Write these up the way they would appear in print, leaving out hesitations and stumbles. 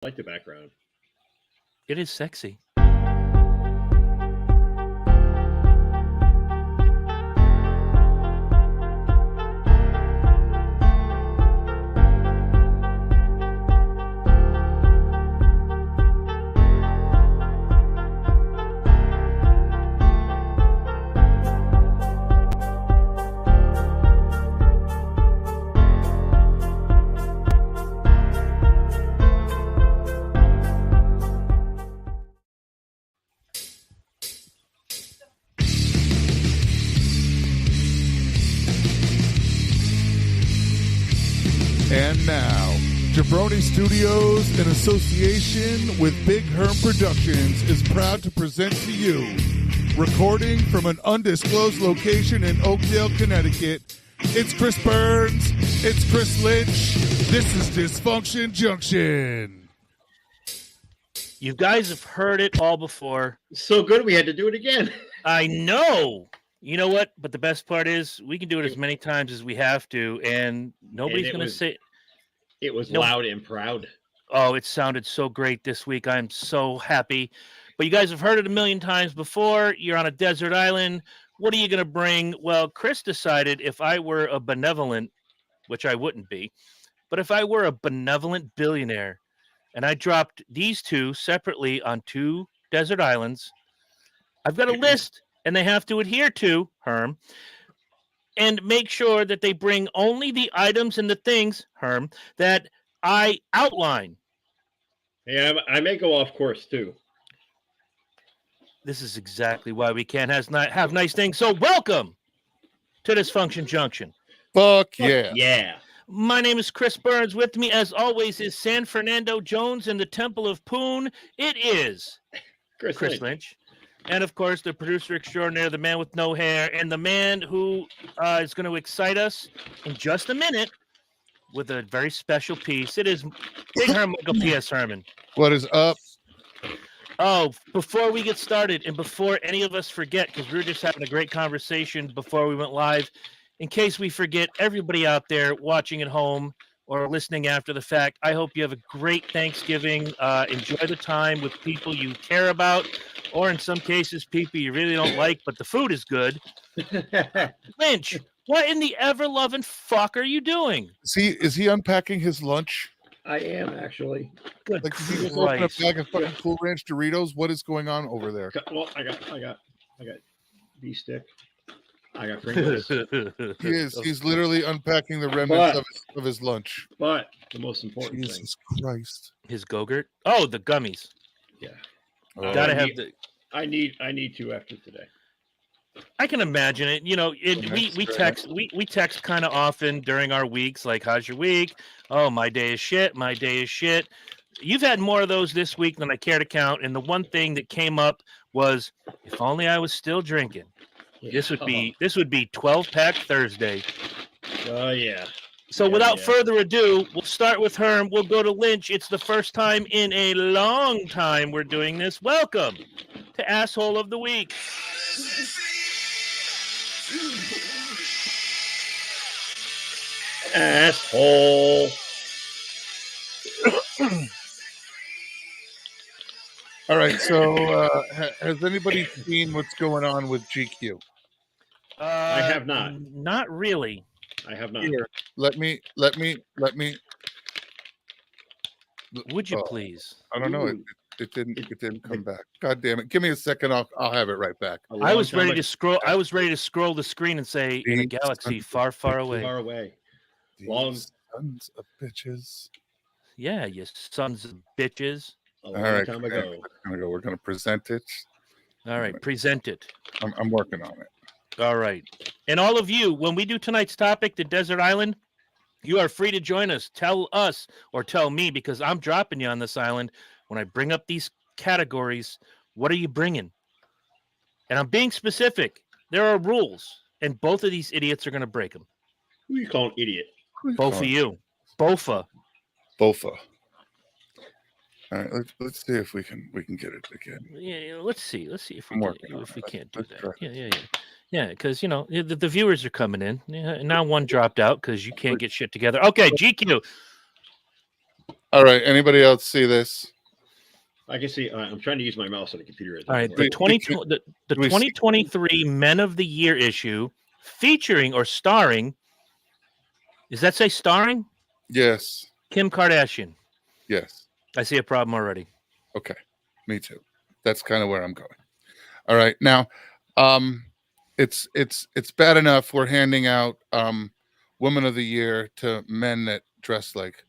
like the background. It is sexy. And now, Jabroni Studios, in association with Big Herm Productions, is proud to present to you, recording from an undisclosed location in Oakdale, Connecticut, it's Chris Burns, it's Chris Lynch, this is Dysfunction Junction. You guys have heard it all before. So good, we had to do it again. I know. You know what? But the best part is we can do it as many times as we have to, and nobody's going to say... It was loud and proud. Oh, it sounded so great this week. I'm so happy. But you guys have heard it a million times before. You're on a desert island. What are you going to bring? Well, Chris decided if I were a benevolent, which I wouldn't be, but if I were a benevolent billionaire and I dropped these two separately on two desert islands, I've got a list, and they have to adhere to, Herm, and make sure that they bring only the items and the things, Herm, that I outline. Yeah, I may go off course, too. This is exactly why we can't have nice things. So welcome to Dysfunction Junction. Fuck yeah. Yeah. My name is Chris Burns. With me, as always, is San Fernando Jones in the Temple of Poon. It is Chris Lynch. And, of course, the producer extraordinaire, the man with no hair, and the man who is going to excite us in just a minute with a very special piece. It is Big Herm Michael P.S. Herman. What is up? Oh, before we get started and before any of us forget, because we were just having a great conversation before we went live, in case we forget, everybody out there watching at home or listening after the fact, I hope you have a great Thanksgiving. Enjoy the time with people you care about, or in some cases, people you really don't like, but the food is good. Lynch, what in the ever-loving fuck are you doing? Is he unpacking his lunch? I am, actually. Good Like, he just opened a bag of fucking Cool Ranch Doritos. What is going on over there? Well, I got beef stick. I got Pringles. He's literally unpacking the remnants of his lunch. But the most important Jesus Christ. His Go-Gurt? Oh, the gummies. Yeah. Oh, Gotta have the... I need to after today. I can imagine it. You know, we text kind of often during our weeks, like, how's your week? Oh, my day is shit. My day is shit. You've had more of those this week than I care to count. And the one thing that came up was, if only I was still drinking. Yeah. This would be 12-pack Thursday. Oh, yeah. So without further ado, we'll start with Herm. We'll go to Lynch. It's the first time in a long time we're doing this. Welcome to Asshole of the Week. Asshole. All right, so has anybody seen what's going on with GQ? I have not. Not really. I have not. Here, let me. Would you please? I don't know. It didn't come back. God damn it! Give me a second. I'll have it right back. I was ready to scroll. I was ready to scroll the screen and say, "In a galaxy far, far away." Far away. Long sons of bitches. Yeah, you sons of bitches. All right, time ago. We're gonna present it. All right, present it. I'm working on it. All right. And all of you, when we do tonight's topic, the desert island, you are free to join us. Tell us or tell me, because I'm dropping you on this island. When I bring up these categories, what are you bringing? And I'm being specific. There are rules, and both of these idiots are going to break them. Who you calling idiot? Both of you. Bofa. All right, let's see if we can get it again. Yeah, let's see if we can't do that. Yeah, because the viewers are coming in. Yeah, and now one dropped out because you can't get shit together. Okay, GQ. All right. Anybody else see this? I can see. I'm trying to use my mouse on the computer. All right, We- the 2023 Men of the Year issue featuring or starring. Does that say starring? Yes. Kim Kardashian. Yes. I see a problem already. Okay. Me too. That's kind of where I'm going. All right. Now, it's bad enough we're handing out Woman of the Year to men that dress like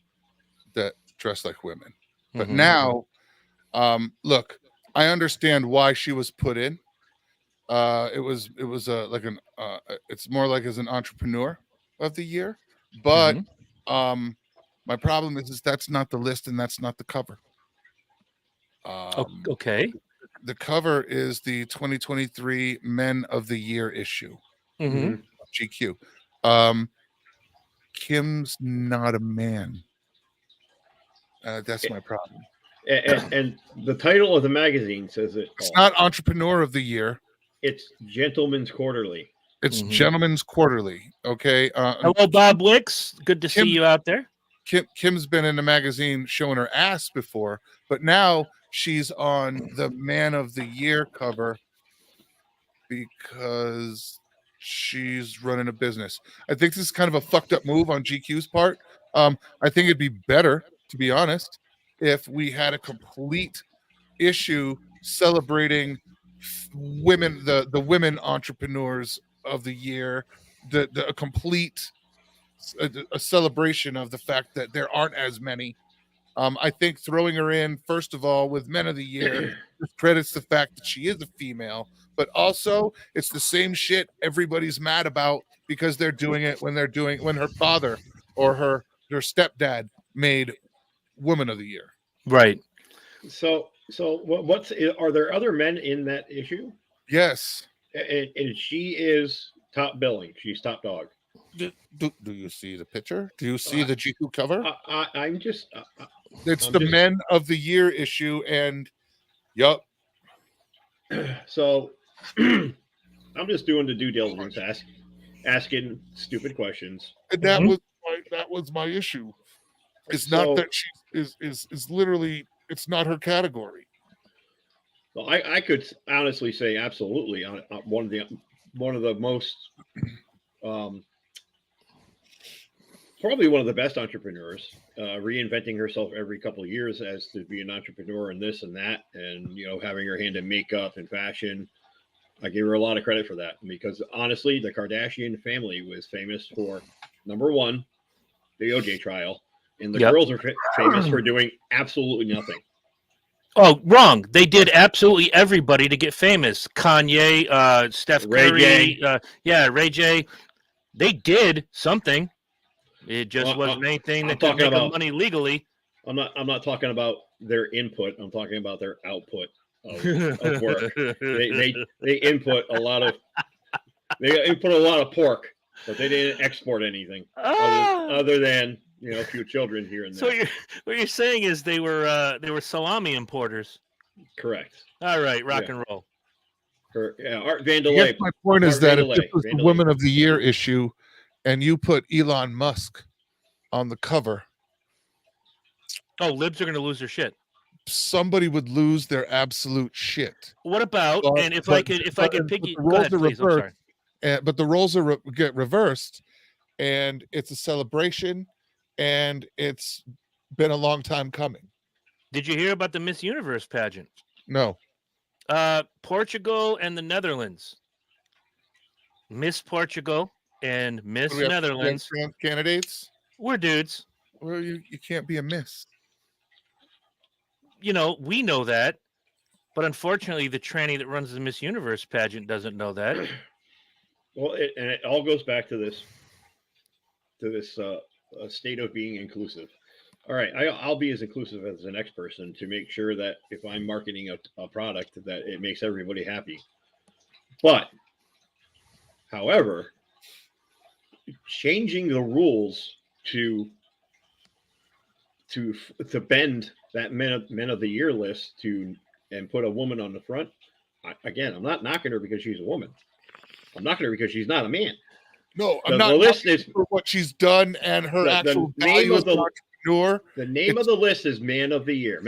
women. But Mhm. now, look, I understand why she was put in. It was it's more like as an entrepreneur of the year, but my problem is that's not the list and that's not the cover. Okay. The cover is the 2023 Men of the Year issue. Mm-hmm. GQ. Kim's not a man. That's my problem. And the title of the magazine says it. It's not Entrepreneur of the Year. It's Gentleman's Quarterly. It's Gentleman's Quarterly. Okay. Hello, Bob Wicks. Good to see you out there. Kim's been in the magazine showing her ass before, but now she's on the Man of the Year cover because she's running a business. I think this is kind of a fucked up move on GQ's part. I think it'd be better, to be honest, if we had a complete issue celebrating women, the women entrepreneurs of the year, a complete a celebration of the fact that there aren't as many. I think throwing her in, first of all, with Men of the Year credits the fact that she is a female, but also it's the same shit everybody's mad about because they're doing it when her father or her stepdad made Woman of the Year. Right. So are there other men in that issue? Yes. And she is top billing. She's top dog. Do you see the picture? Do you see the GQ cover? I'm just. It's the Men of the Year issue, and yup. So I'm just doing the due diligence, asking stupid questions. And that was my issue. It's not that she is literally. It's not her category. Well, I could honestly say absolutely on one of the most. Probably one of the best entrepreneurs, reinventing herself every couple of years as to be an entrepreneur and this and that, and having her hand in makeup and fashion. I give her a lot of credit for that because honestly, the Kardashian family was famous for number one, the OJ trial, and the girls are famous for doing absolutely nothing. Oh, wrong. They did absolutely everybody to get famous. Kanye, Steph Curry, Ray J. They did something. It just wasn't anything that could make them money legally. I'm not talking about their input. I'm talking about their output of work. They input a lot of pork, but they didn't export anything other than a few children here and there. So what you're saying is they were salami importers. Correct. All right, rock and roll. Art Vandelay. My point is that if this was the Woman of the Year issue, and you put Elon Musk on the cover, libs are going to lose their shit. Somebody would lose their absolute shit. What about? And if I could piggy, go ahead, please. I'm sorry. But the roles get reversed, and it's a celebration, and it's been a long time coming. Did you hear about the Miss Universe pageant? No. Portugal and the Netherlands. Miss Portugal and Miss Netherlands candidates. We're dudes. Well, you can't be a miss. We know that, but unfortunately, the tranny that runs the Miss Universe pageant doesn't know that. Well, it all goes back to this state of being inclusive. All right, I'll be as inclusive as the next person to make sure that if I'm marketing a product, that it makes everybody happy. But, however, changing the rules to bend that men of the year list and put a woman on the front. I'm not knocking her because she's a woman. I'm knocking her because she's not a man. No, I'm not. The list is for what she's done and her actual name of the entrepreneur. The name of the list is Men of the Year,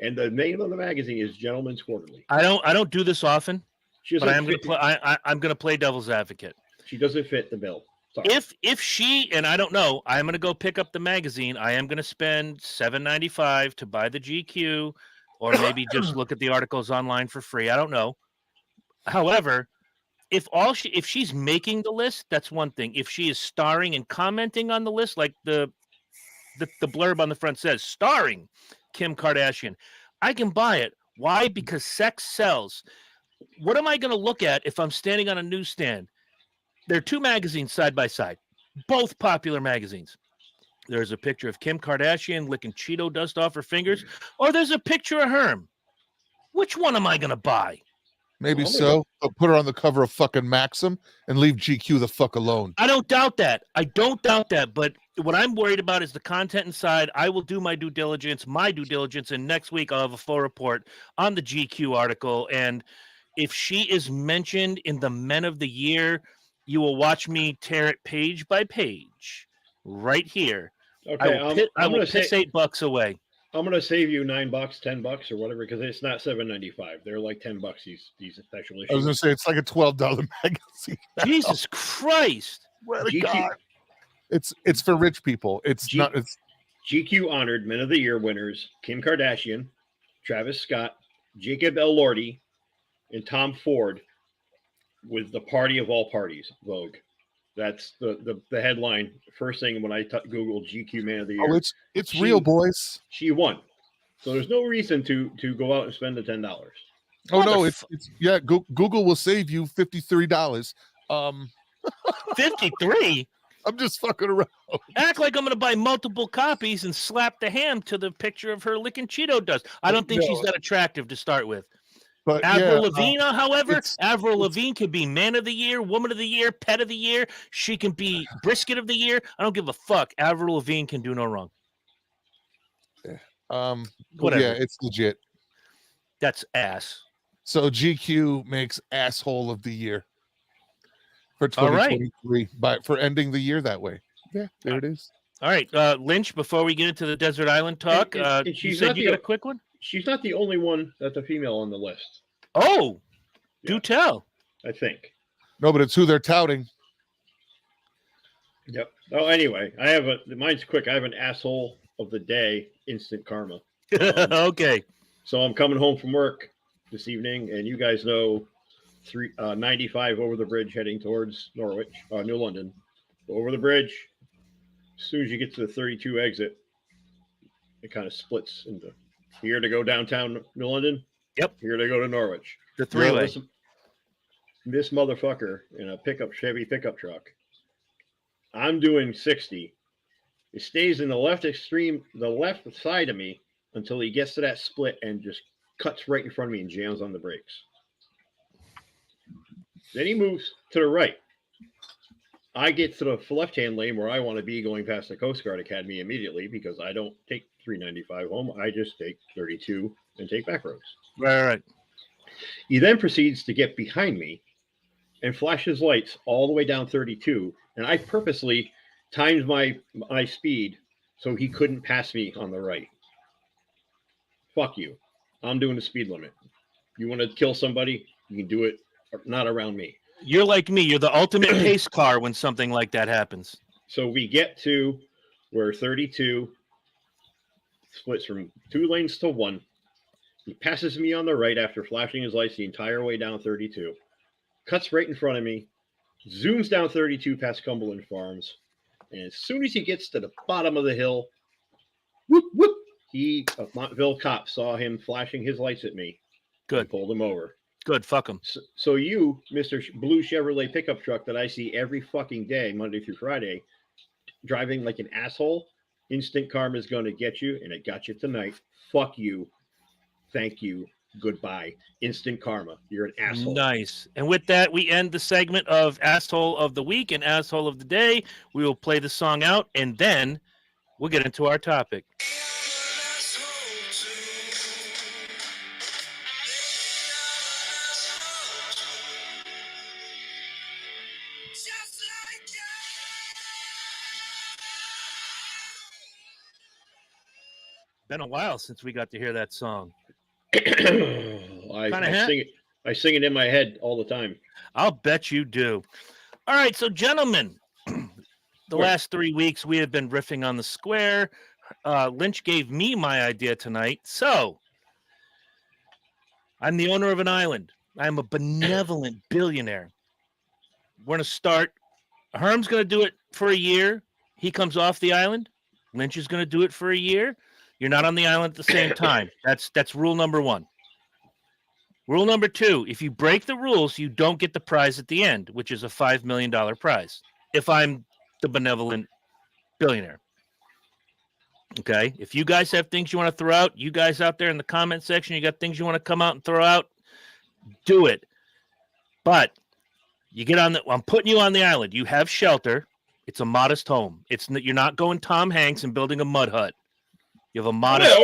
and the name of the magazine is Gentleman's Quarterly. I don't do this often, She but I doesn't am going to fit. play. I'm going to play devil's advocate. She doesn't fit the bill. Sorry. If she, and I don't know, I'm going to go pick up the magazine. I am going to spend $7.95 to buy the GQ, or maybe just look at the articles online for free. I don't know. However, if she's making the list, that's one thing. If she is starring and commenting on the list, like the blurb on the front says, starring Kim Kardashian, I can buy it. Why? Because sex sells. What am I going to look at if I'm standing on a newsstand? There are two magazines side by side, both popular magazines. There's a picture of Kim Kardashian licking Cheeto dust off her fingers, or there's a picture of Herm. Which one am I going to buy? Maybe so. But put her on the cover of fucking Maxim and leave GQ the fuck alone. I don't doubt that. But what I'm worried about is the content inside. I will do my due diligence, and next week I'll have a full report on the GQ article. And if she is mentioned in the Men of the Year, you will watch me tear it page by page right here. Okay, I will piss $8 away. I'm gonna save you $9, $10, or whatever, because it's not $7.95. They're like $10. These special issues. I was gonna say it's like a $12 magazine. Jesus Christ! What a God. It's for rich people. It's not. It's GQ honored Men of the Year winners: Kim Kardashian, Travis Scott, Jacob Elordi, and Tom Ford, with the party of all parties, Vogue. That's the headline. First thing when I Googled GQ Man of the Year. Oh, it's real, boys. She won, so there's no reason to go out and spend the $10. Oh no, it's yeah. Google will save you $53. 53. I'm just fucking around. Act like I'm going to buy multiple copies and slap the ham to the picture of her licking Cheeto dust. I don't think she's that attractive to start with. But Avril Lavigne, however, Avril Lavigne could be Man of the Year, Woman of the Year, Pet of the Year. She can be Brisket of the Year. I don't give a fuck. Avril Lavigne can do no wrong. Whatever. Yeah, it's legit. That's ass. So GQ makes Asshole of the Year for 2023 for ending the year that way. Yeah, there it is. All right, Lynch. Before we get into the desert island talk, and you said you got a quick one. She's not the only one that's a female on the list. Oh, do tell. I think. No, but it's who they're touting. Yep. Oh, anyway, mine's quick. I have an asshole of the day, instant karma. Okay. So I'm coming home from work this evening, and you guys know 95 over the bridge heading towards Norwich, New London. Over the bridge, as soon as you get to the 32 exit, it kind of splits into here to go downtown New London. Yep. Here to go to Norwich. The three-way. This motherfucker in a Chevy pickup truck. I'm doing 60. It stays in the left side of me until he gets to that split and just cuts right in front of me and jams on the brakes. Then he moves to the right. I get to the left-hand lane where I want to be, going past the Coast Guard Academy immediately, because I don't take 395 home. I just take 32 and take back roads. Right. He then proceeds to get behind me and flashes lights all the way down 32. And I purposely timed my speed so he couldn't pass me on the right. Fuck you. I'm doing the speed limit. You want to kill somebody, you can do it, not around me. You're like me. You're the ultimate pace car when something like that happens. So we get to where 32 splits from 2 lanes to 1. He passes me on the right after flashing his lights the entire way down 32. Cuts right in front of me. Zooms down 32 past Cumberland Farms. And as soon as he gets to the bottom of the hill, whoop, whoop, a Montville cop saw him flashing his lights at me. Good. Pulled him over. Good. Fuck him. So you, Mr. Blue Chevrolet pickup truck that I see every fucking day, Monday through Friday, driving like an asshole, instant karma is going to get you, and it got you tonight. Fuck you. Thank you. Goodbye. Instant karma. You're an asshole. Nice. And with that, we end the segment of Asshole of the Week and Asshole of the Day. We will play the song out, and then we'll get into our topic. been a while since we got to hear that song. I sing it in my head all the time. I'll bet you do. All right, so gentlemen, the last 3 weeks we have been riffing on the square. Lynch gave me my idea tonight. So I'm the owner of an island. I'm a benevolent billionaire. We're going to start. Herm's going to do it for a year. He comes off the island. Lynch is going to do it for a year. You're not on the island at the same time. That's rule number 1. Rule number 2, if you break the rules, you don't get the prize at the end, which is a $5 million prize. If I'm the benevolent billionaire. Okay? If you guys have things you want to throw out, you guys out there in the comment section, you got things you want to come out and throw out, do it. But you get on I'm putting you on the island. You have shelter. It's a modest home. You're not going Tom Hanks and building a mud hut. You have a modest.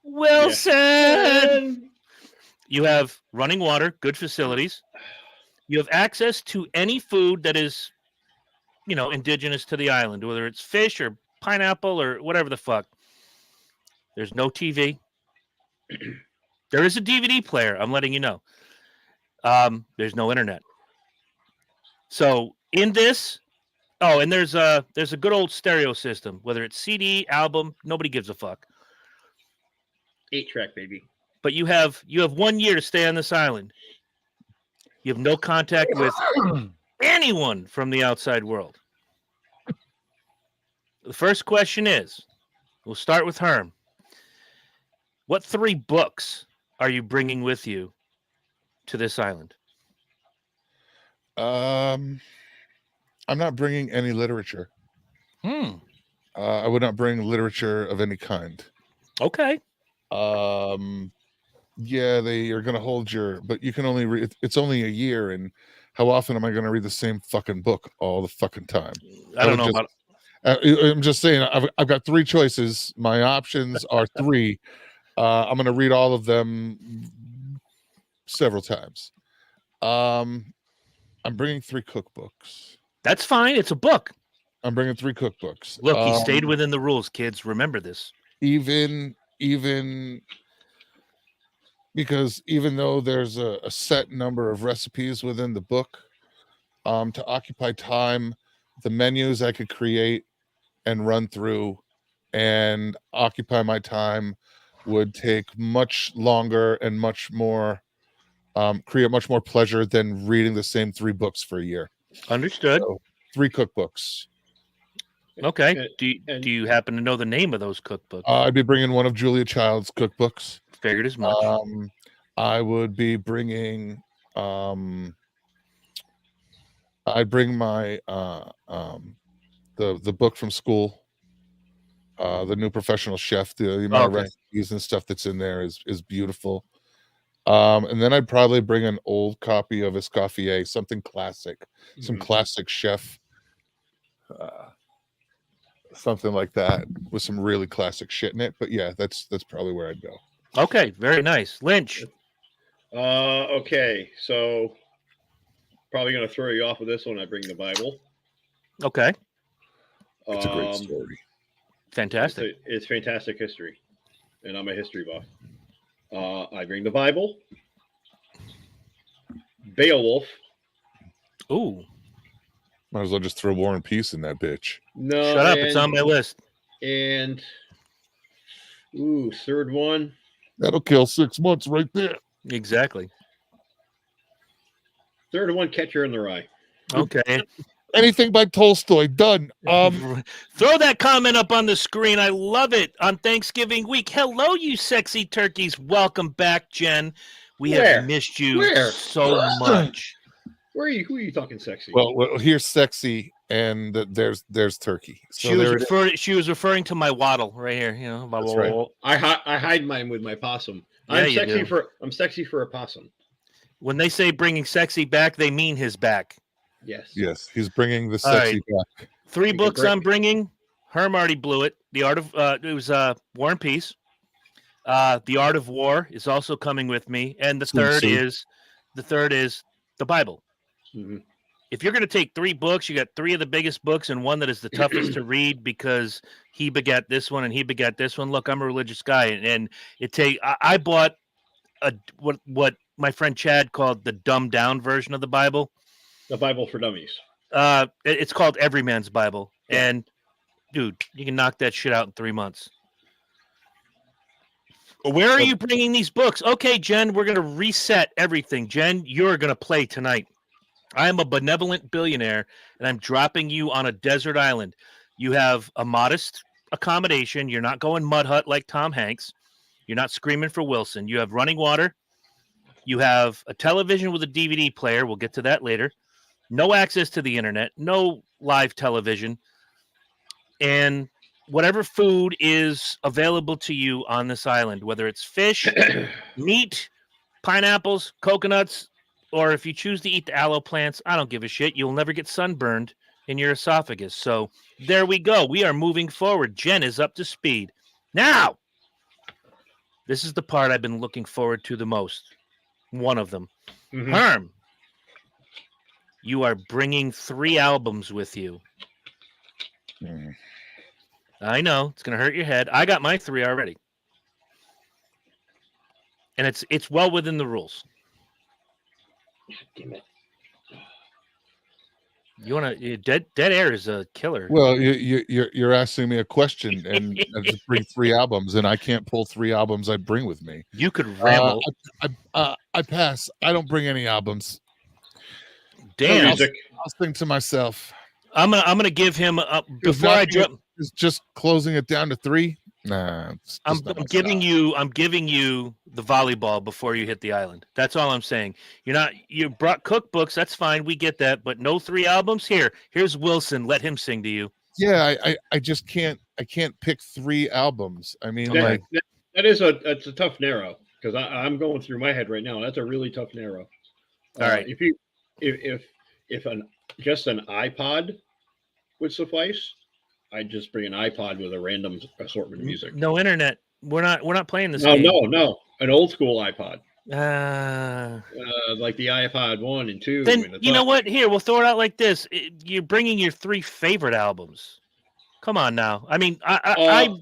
Wilson. You have running water, good facilities. You have access to any food that is, indigenous to the island, whether it's fish or pineapple or whatever the fuck. There's no TV. There is a DVD player. I'm letting you know. There's no internet. So in this, and there's a good old stereo system, whether it's CD, album, nobody gives a fuck. 8-track, baby. But you have 1 year to stay on this island. You have no contact with anyone from the outside world. The first question is, we'll start with Herm. What 3 books are you bringing with you to this island? I'm not bringing any literature. I would not bring literature of any kind. Okay. Yeah, they are going to hold but you can only read, it's only a year, and how often am I going to read the same fucking book all the fucking time? I don't know about. I'm just saying, I've got 3 choices. My options are 3. I'm going to read all of them several times. I'm bringing 3 cookbooks. That's fine. It's a book. I'm bringing 3 cookbooks. Look, he stayed within the rules, kids. Remember this. Even because even though there's a set number of recipes within the book, to occupy time, the menus I could create and run through and occupy my time would take much longer and much more, create much more pleasure than reading the same 3 books for a year. Understood. So, 3 cookbooks. Okay. Do you happen to know the name of those cookbooks? I'd be bringing one of Julia Child's cookbooks. Figured as much. I would be bringing. I'd bring my the book from school, the new professional chef. The amount of recipes and stuff that's in there is beautiful. And then I'd probably bring an old copy of Escoffier, something classic, some classic chef. Something like that with some really classic shit in it. But yeah, that's probably where I'd go. Okay, very nice. Lynch. Okay, so probably going to throw you off with this one. I bring the Bible. Okay. It's a great story. Fantastic. It's fantastic history, and I'm a history buff. I bring the Bible. Beowulf. Ooh. Might as well just throw War and Peace in that bitch. No, shut up. It's on my list. And third one. That'll kill 6 months right there. Exactly. Third one, Catcher in the Rye. Okay. Anything by Tolstoy, done. Throw that comment up on the screen. I love it on Thanksgiving week. Hello, you sexy turkeys. Welcome back, Jen. We have missed you so much. Where are you? Who are you talking sexy? Well, here's sexy, and there's turkey. So she was referring to my waddle right here. You know, that's right. I hide mine with my possum. Yeah, I'm sexy for a possum. When they say bringing sexy back, they mean his back. Yes. Yes, he's bringing the sexy back. 3 books I'm bringing. Herm already blew it. The Art of it was War and Peace. The Art of War is also coming with me, and the third is the Bible. Mm-hmm. if you're going to take 3 books, you got 3 of the biggest books and one that is the toughest to read because he begat this one and he begat this one. Look, I'm a religious guy, and I bought what my friend Chad called the dumbed down version of the Bible. The Bible for Dummies. It's called Everyman's Bible, Yeah. and dude, you can knock that shit out in 3 months. Where are you bringing these books? Okay, Jen, we're going to reset everything. Jen, you're going to play tonight. I am a benevolent billionaire, and I'm dropping you on a desert island. You have a modest accommodation. You're not going mud hut like Tom Hanks. You're not screaming for Wilson. You have running water. You have a television with a DVD player. We'll get to that later. No access to the internet. No live television. And whatever food is available to you on this island, whether it's fish, meat, pineapples, coconuts, or if you choose to eat the aloe plants, I don't give a shit. You'll never get sunburned in your esophagus. So there we go. We are moving forward. Jen is up to speed. Now, this is the part I've been looking forward to the most. One of them. Mhm. Herm, you are bringing 3 albums with you. I know. It's going to hurt your head. I got my 3 already. And it's well within the rules. Damn it. You want to dead air is a killer. Well, you're asking me a question, and I just bring 3 albums, and I can't pull 3 albums I bring with me. You could ramble. I pass. I don't bring any albums. Damn. Music. I'll sing to myself. I'm gonna give him before I jump. Is just closing it down to 3. Nah, I'm giving you the volleyball before you hit the island. That's all I'm saying. You brought cookbooks. That's fine. We get that, but no 3 albums. Here's Wilson. Let him sing to you. Yeah, I just can't. I can't pick 3 albums. I mean, That's a tough narrow because I'm going through my head right now. That's a really tough narrow. All right. If just an iPod would suffice, I'd just bring an iPod with a random assortment of music. No internet. We're not playing this. No, game. no, an old school iPod. Uh, Like the iPod 1 and 2. Then and you know what? Here, we'll throw it out like this. You're bringing your 3 favorite albums. Come on now. I mean, I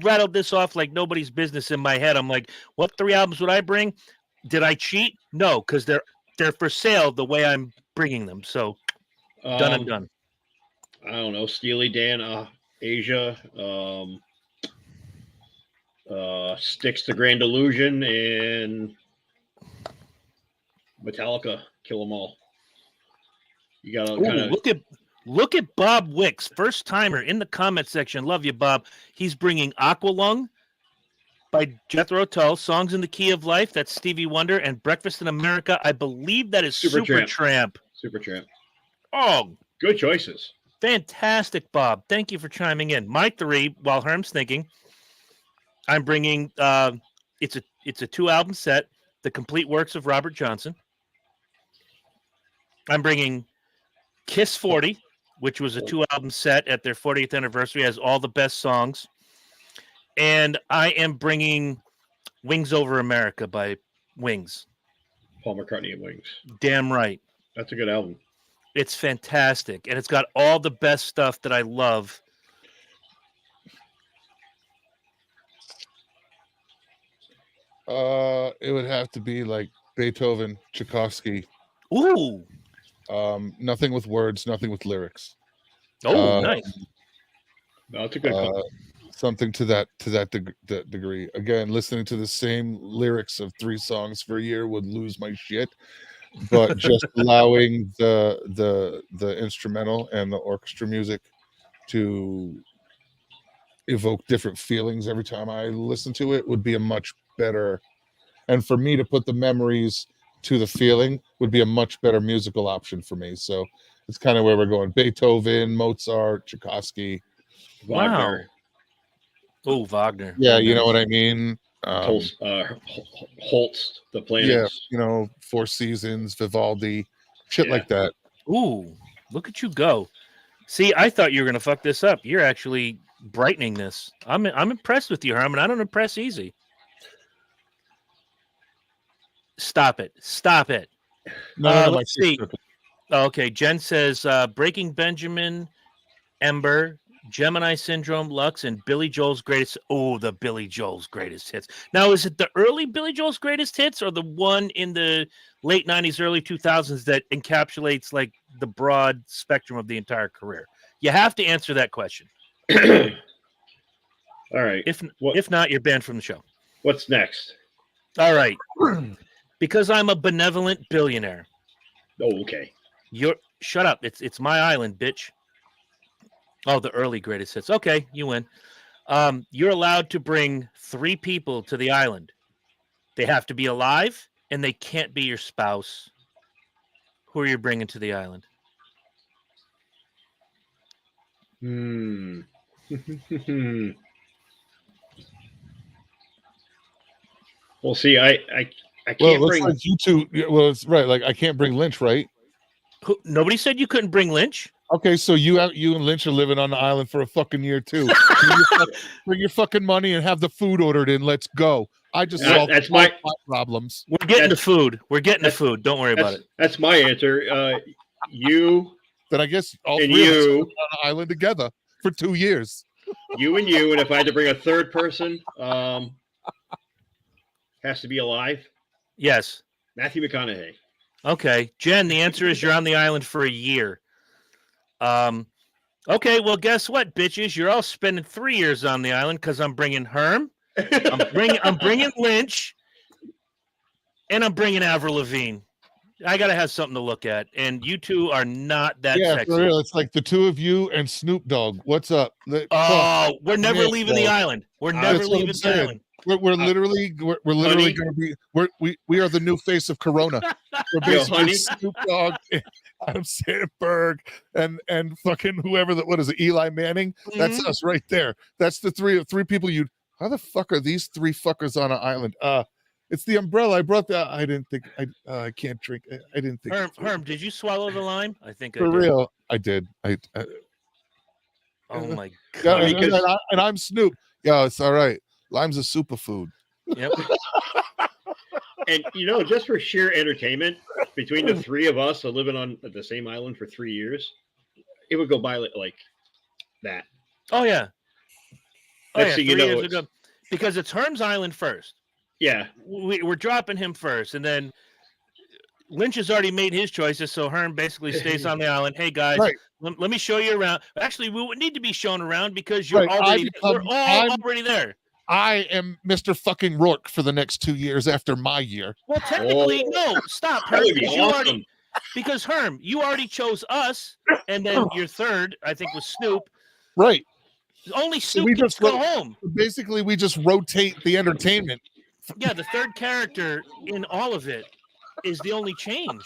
rattled this off like nobody's business in my head. I'm like, what 3 albums would I bring? Did I cheat? No, because they're for sale the way I'm bringing them. So done and done. I don't know. Steely Dan, Asia, Styx the Grand Illusion, and Metallica, Kill 'Em All. You got to kind of look at Bob Wicks, first timer in the comment section. Love you, Bob. He's bringing Aqualung by Jethro Tull, Songs in the Key of Life. That's Stevie Wonder, and Breakfast in America. I believe that is Supertramp. Supertramp. Oh, good choices. Fantastic, Bob. Thank you for chiming in. My 3, while Herm's thinking, I'm bringing. It's a 2 album set, the complete works of Robert Johnson. I'm bringing Kiss 40, which was a 2 album set at their 40th anniversary, has all the best songs. And I am bringing Wings Over America by Wings. Paul McCartney and Wings. Damn right. That's a good album. It's fantastic, and it's got all the best stuff that I love. It would have to be like Beethoven, Tchaikovsky. Ooh. Nothing with words, nothing with lyrics. Oh, nice. No, it's a good call. Something to that degree. Again, listening to the same lyrics of 3 songs for a year would lose my shit. But just allowing the instrumental and the orchestra music to evoke different feelings every time I listen to it would be a much better, and for me to put the memories to the feeling would be a much better musical option for me. So it's kind of where we're going. Beethoven, Mozart, Tchaikovsky. Wagner. Wow. Oh, Wagner. Yeah, you know what I mean? Holst, the Planets. Yeah, Four Seasons, Vivaldi, shit like that. Ooh, look at you go. See, I thought you were going to fuck this up. You're actually brightening this. I'm impressed with you, Herman. I don't impress easy. Stop it. No, Let's see. Oh, okay. Jen says Breaking Benjamin, Ember, Gemini Syndrome, Lux, and Billy Joel's greatest. Oh, the Billy Joel's greatest hits. Now, is it the early Billy Joel's greatest hits or the one in the late 90s, early 2000s that encapsulates like the broad spectrum of the entire career? You have to answer that question. All right. If not, you're banned from the show. What's next? All right. Because I'm a benevolent billionaire. Oh, okay. Shut up. It's my island, bitch. Oh, the early greatest hits. Okay, you win. You're allowed to bring 3 people to the island. They have to be alive, and they can't be your spouse. Who are you bringing to the island? Well, see, I can't bring. Like you two. Well, it's right. Like I can't bring Lynch, right? Nobody said you couldn't bring Lynch. Okay, so you and Lynch are living on the island for a fucking year too. Bring your fucking money and have the food ordered in. Let's go. I just solved that's my problems. We're getting the food. We're getting the food. Don't worry about it. That's my answer. You. Then I guess all and three of us you are on the island together for 2 years. You, and if I had to bring a third person, has to be alive. Yes. Matthew McConaughey. Okay, Jen. The answer is you're on the island for a year. Okay, well, guess what, bitches? You're all spending 3 years on the island because I'm bringing Herm, I'm bringing Lynch, and I'm bringing Avril Lavigne. I gotta have something to look at, and you two are not that sexy. For real. It's like the two of you and Snoop Dogg. What's up? We're never leaving the island. We're never leaving the island. We're literally going to be. We are the new face of Corona. We're basically Snoop Dogg, Adam Sandberg, and fucking whoever that. What is it? Eli Manning. Mm-hmm. That's us right there. That's the three people. How the fuck are these 3 fuckers on an island? It's the umbrella. I brought that. I didn't think. I can't drink. I didn't think. Herm, did you swallow the lime? I think for real. I did. Oh my god! And I'm Snoop. Yeah, it's all right. Lime's a superfood. Yep. And just for sheer entertainment, between the 3 of us living on the same island for 3 years, it would go by like that. Oh yeah. Next thing you know, because it's Herm's island first. Yeah, we're dropping him first, and then Lynch has already made his choices, so Herm basically stays on the island. Hey guys, let me show you around. Actually, we would need to be shown around because you're already already there. I am Mr. fucking Rourke for the next 2 years after my year. Well, technically, no. Stop, Herm. Because Herm, you already chose us, and then your third, I think, was Snoop. Right. Only Snoop gets to go home. Basically, we just rotate the entertainment. Yeah, the third character in all of it is the only change.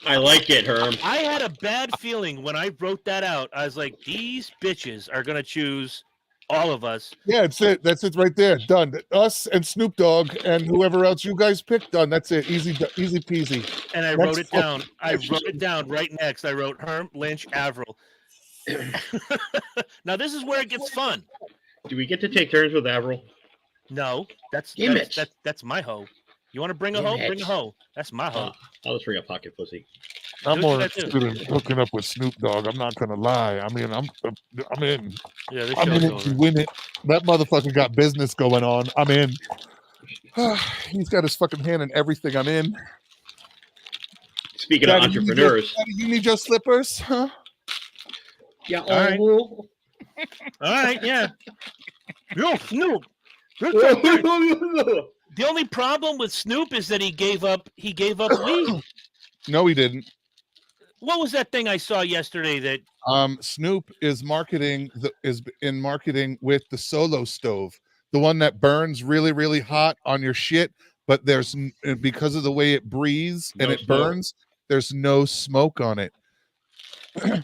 I like it, Herm. I had a bad feeling when I wrote that out. I was like, these bitches are going to choose all of us. Yeah, that's it. That's it right there. Done. Us and Snoop Dogg and whoever else you guys picked. Done. That's it. Easy peasy. And I wrote it down. I wrote it down right next. I wrote Herm, Lynch, Avril. Now, this is where it gets fun. Do we get to take turns with Avril? No, that's my hoe. You want to bring a hoe? Bring a hoe. That's my hoe. I'll just bring a pocket pussy. I'm more interested in hooking up with Snoop Dogg. I'm not gonna lie. I mean, I'm in. Yeah, this I'm in it to win it. That motherfucker got business going on. I'm in. He's got his fucking hand in everything. I'm in. Speaking of entrepreneurs, you need your slippers, huh? Yeah. All right. All right. Yeah. Yo, Snoop. The only problem with Snoop is that he gave up weed. No, he didn't. What was that thing I saw yesterday that Snoop is marketing marketing with the Solo Stove, the one that burns really, really hot on your shit, but there's because of the way it breathes and it burns, there's no smoke on it.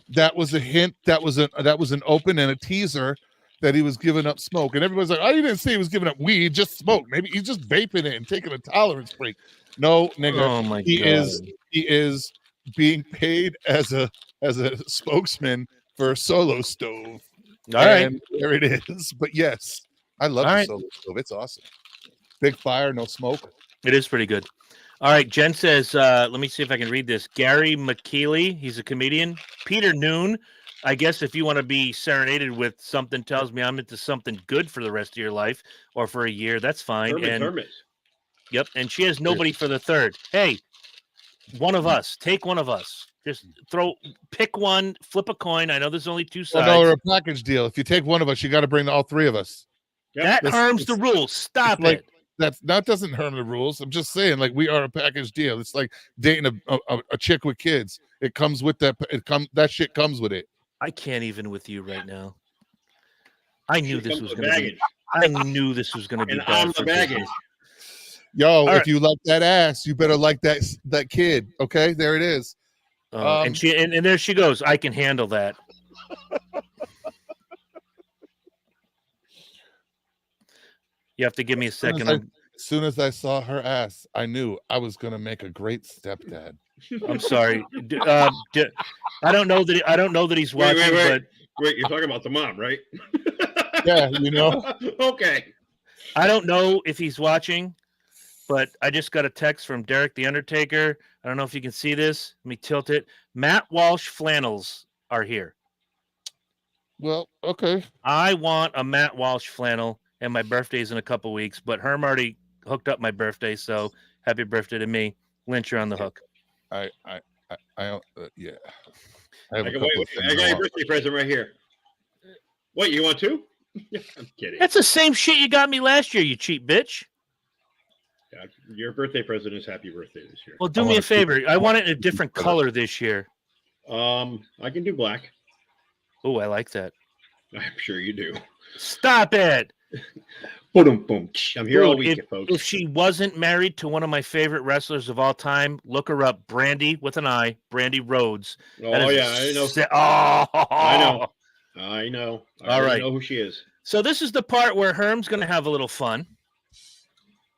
That was a hint. That was an open and a teaser that he was giving up smoke, and everybody's like, "I didn't say he was giving up weed, just smoke. Maybe he's just vaping it and taking a tolerance break." No, nigga. Oh my God. He is being paid as a spokesman for Solo Stove. All right, there it is. But yes, I love the Solo Stove. It's awesome. Big fire, no smoke. It is pretty good. All right, Jen says, let me see if I can read this. Gary McKeely, he's a comedian. Peter Noon, I guess if you want to be serenaded with something tells me I'm into something good for the rest of your life or for a year, that's fine. Hermits. Yep, and she has nobody for the third. Hey, one of us. Take one of us. Just pick one, flip a coin. I know there's only two sides. Well, no, or a package deal. If you take one of us, you got to bring all three of us. Yep. That harms the rules. Stop it. That doesn't harm the rules. I'm just saying, like, we are a package deal. It's like dating a chick with kids. It comes with that. That shit comes with it. I can't even with you right now. I knew this was going to be. Baggage. I knew this was going to be And bad I'm for the baggage. business. Yo, All if right. you like that ass, you better like that kid. Okay, there it is. And she and there she goes. I can handle that. You have to give me a second. As soon as I saw her ass, I knew I was gonna make a great stepdad. I'm sorry. I don't know that. I don't know that he's watching. But Wait, you're talking about the mom, right? Yeah, you know. Okay. I don't know if he's watching. But I just got a text from Derek the Undertaker. I don't know if you can see this. Let me tilt it. Matt Walsh flannels are here. Well, okay. I want a Matt Walsh flannel, and my birthday's in a couple weeks. But Herm already hooked up my birthday, so happy birthday to me. Lynch, you're on the hook. Yeah. I got your birthday present right here. What, you want two? I'm kidding. That's the same shit you got me last year, you cheap bitch. Yeah, your birthday present is happy birthday this year. Well, do me a favor. I want it in a different color this year. I can do black. Oh, I like that. I'm sure you do. Stop it. Boom, boom. I'm here all week, folks. If she wasn't married to one of my favorite wrestlers of all time, look her up. Brandy with an I, Brandy Rhodes. Oh, yeah, I know. I know. All right. I know who she is. So this is the part where Herm's going to have a little fun.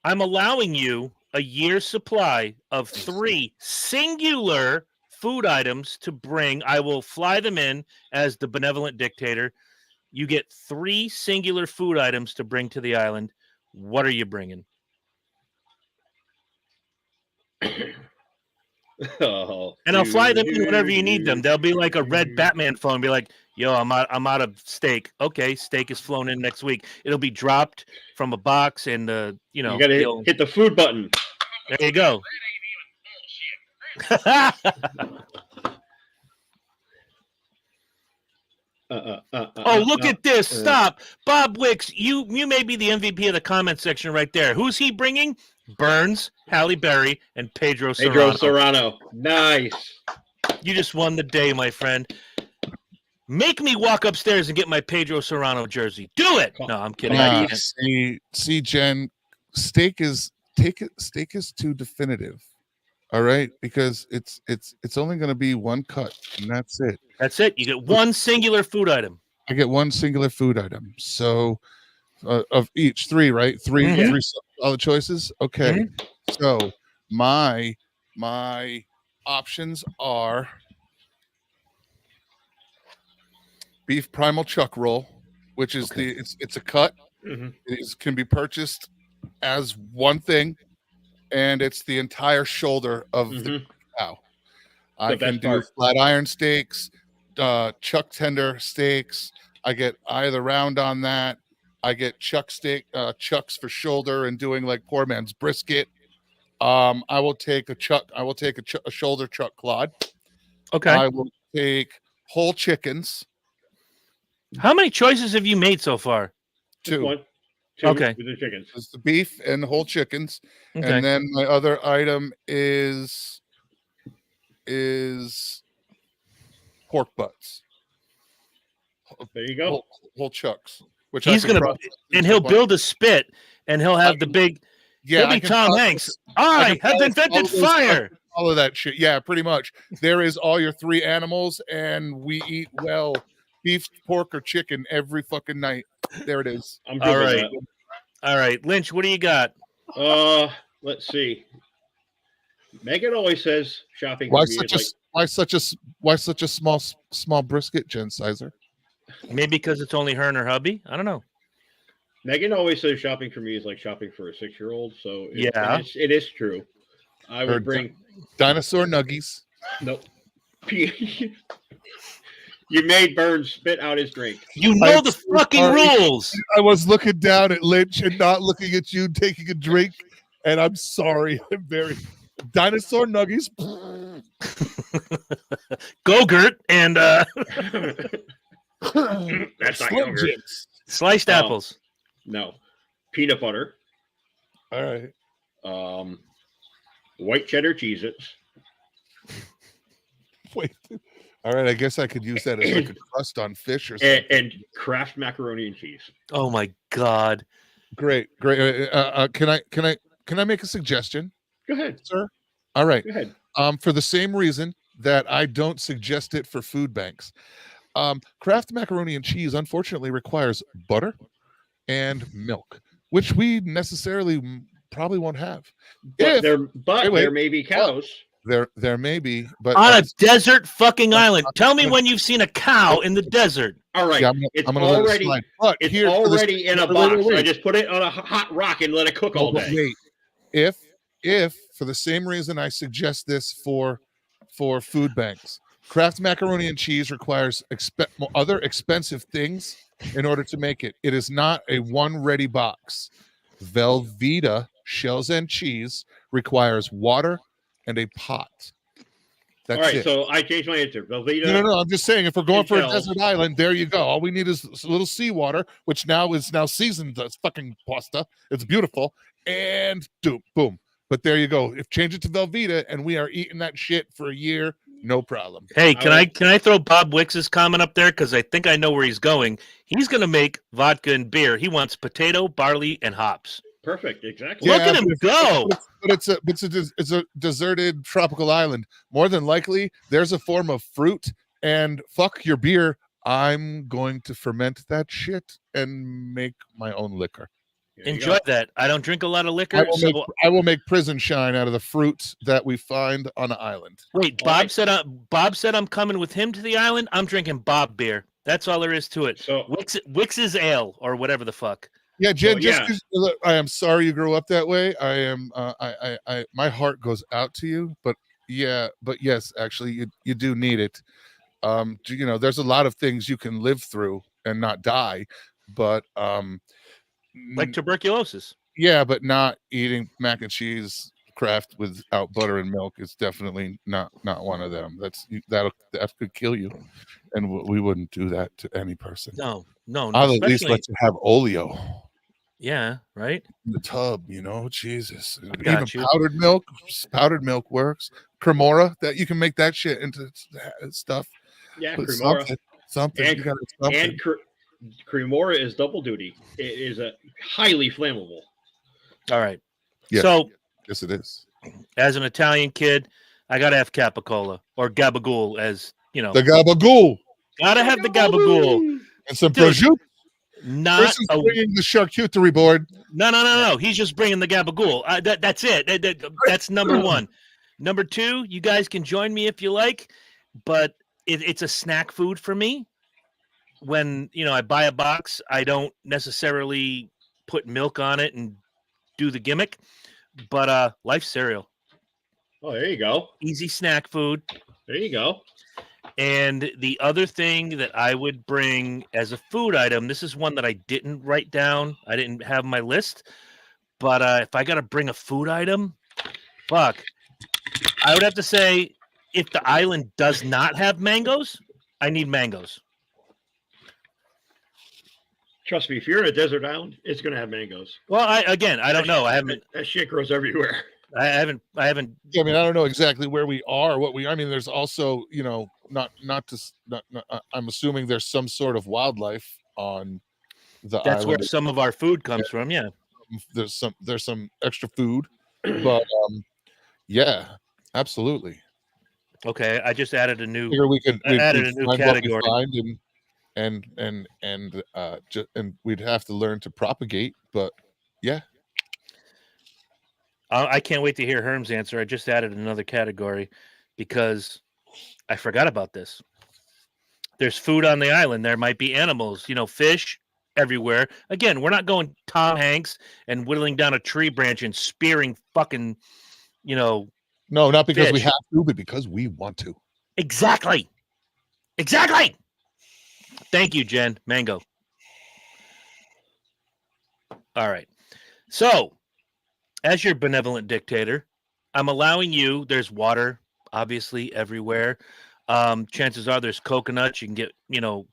I'm allowing you a year's supply of 3 singular food items to bring. I will fly them in as the benevolent dictator. You get 3 singular food items to bring to the island. What are you bringing? Oh, and I'll fly them in whenever you need them. They'll be like a red Batman phone. Be like, yo, I'm out of steak. Okay, steak is flown in next week. It'll be dropped from a box, and you gotta hit the food button. There you go. Look at this. Stop. Bob Wicks, you may be the MVP of the comment section right there. Who's he bringing? Bernes, Halle Berry, and Pedro Serrano. Nice. You just won the day, my friend. Make me walk upstairs and get my Pedro Serrano jersey. Do it. No, I'm kidding. See, Jen, steak is too definitive. All right, because it's only going to be one cut, and that's it. That's it. You get one singular food item. I get one singular food item. So of each 3, right? 3 Mm-hmm. 3 solid choices. Okay. Mm-hmm. So my options are beef primal chuck roll, which is it's a cut. Mm-hmm. It can be purchased as one thing, and it's the entire shoulder of the cow. I can do flat iron steaks, chuck tender steaks. I get either round on that. I get chucks for shoulder and doing like poor man's brisket. I will take a shoulder chuck clod. Okay. I will take whole chickens. How many choices have you made so far? 2. Okay. With the chickens. It's the beef and the whole chickens. Okay. And then my other item is pork butts. There you go. Whole chucks. Which he's he'll build a spit, and he'll have the big. Yeah, he'll be Tom Hanks. I have invented fire. All of that shit. Yeah, pretty much. There is all your 3 animals, and we eat beef, pork, or chicken every fucking night. There it is. I'm good with that. All right, Lynch, what do you got? Let's see. Megan always says shopping. Why such a small brisket, Jen Sizer? Maybe because it's only her and her hubby. I don't know. Megan always says shopping for me is like shopping for a 6-year-old. So it is true. I would bring dinosaur nuggies. nope. You made Bernes spit out his drink. You know I'm the so fucking sorry. rules. I was looking down at Lynch and not looking at you taking a drink, and I'm sorry. I'm very dinosaur nuggies. Go-Gurt and That's not Slim yogurt. Jims. sliced apples. No. Peanut butter. All right. White cheddar Cheez-Its. Wait. All right. I guess I could use that as like a crust on fish or something. And Kraft macaroni and cheese. Oh my God. Great. Can I make a suggestion, Go ahead. sir? All right. Go ahead. For the same reason that I don't suggest it for food banks. Kraft macaroni and cheese unfortunately requires butter and milk, which we necessarily probably won't have. But Wait. there may be cows. There may be, but On a desert fucking island. Tell me when you've seen a cow in the desert. All right. yeah, it's I'm gonna let it already slide. But it's here for this- already in a wait, box. wait, wait. I just put it on a hot rock and let it cook all But day. wait, if for the same reason I suggest this for food banks, Kraft macaroni and cheese requires other expensive things in order to make it. It is not a one ready box. Velveeta shells and cheese requires water and a pot. That's All right, it. so I changed my answer. Velveeta. No. I'm just saying, if we're going and for a shells. desert island, there you go. All we need is a little seawater, which is now seasoned. That's fucking pasta. It's beautiful, and boom. But there you go. If change it to Velveeta, and we are eating that shit for a year, no problem. Hey, can I throw Bob Wicks's comment up there? Because I think I know where he's going. He's going to make vodka and beer. He wants potato, barley, and hops. Perfect. Exactly. Look at him go. But it's a deserted tropical island. More than likely, there's a form of fruit. And fuck your beer. I'm going to ferment that shit and make my own liquor. There you Enjoy go. that. I don't drink a lot of liquor. I will make prison shine out of the fruit that we find on an island. Wait, Bob said I'm coming with him to the island. I'm drinking Bob beer. That's all there is to it. So Wicks's ale or whatever the fuck. Yeah, Jen. So, Look, I am sorry you grew up that way. I am. I my heart goes out to you. But yes, actually, you do need it. There's a lot of things you can live through and not die, but Like tuberculosis. Yeah, but not eating mac and cheese Kraft without butter and milk is definitely not one of them. That could kill you, and we wouldn't do that to any person. No. I'll at least let you have oleo. Yeah, right. In the tub, Jesus. Got Even you. powdered milk works. Cremora, that you can make that shit into stuff. yeah, Put Cremora. something. And- You gotta something. And Cremora is double duty. It is a highly flammable. All right. Yeah. So Yes, it is. as an Italian kid, I gotta have capicola or gabagool, as you know. The gabagool Gotta have the gabagool. and some Dude, prosciutto. Not Chris is bringing the charcuterie board. No. He's just bringing the gabagool. That's it. That's number one. Number two, you guys can join me if you like, but it's a snack food for me. When I buy a box, I don't necessarily put milk on it and do the gimmick. But Life cereal, Oh, there you go. easy snack food. There you go. And the other thing that I would bring as a food item, this is one that I didn't write down. I didn't have my list. But if I got to bring a food item, fuck, I would have to say if the island does not have mangoes, I need mangoes. Trust me, if you're in a desert island, it's going to have mangoes. Well, I don't know. I haven't. That shit grows everywhere. I haven't. I mean, I don't know exactly where we are. I mean, there's also, I'm assuming there's some sort of wildlife on the That's island. where some of our food comes from. Yeah. There's some extra food, but yeah, absolutely. Okay. I just added a new. Figure we could I added a new find what we category. find and we'd have to learn to propagate, but yeah. I can't wait to hear Herm's answer. I just added another category because I forgot about this. There's food on the island. There might be animals, fish everywhere. Again, we're not going Tom Hanks and whittling down a tree branch and spearing fucking, No, not because we Fish. have to, but because we want to. Exactly. Thank you, Jen. Mango. All right. So, as your benevolent dictator, I'm allowing you. There's water, obviously, everywhere. Chances are there's coconuts. You can get,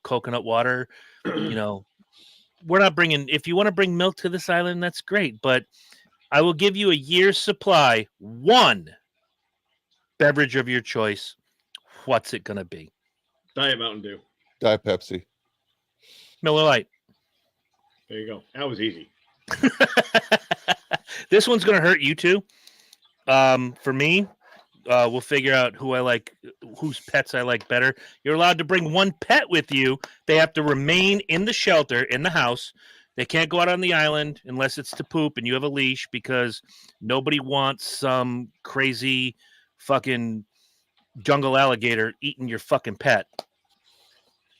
coconut water. We're not bringing. If you want to bring milk to this island, that's great. But I will give you a year's supply. One beverage of your choice. What's it gonna be? Diet Mountain Dew. Diet Pepsi. Miller Lite. There you go. That was easy. This one's gonna hurt you too. For me, we'll figure out who I like, whose pets I like better. You're allowed to bring one pet with you. They have to remain in the shelter, in the house. They can't go out on the island unless it's to poop and you have a leash, because nobody wants some crazy fucking jungle alligator eating your fucking pet.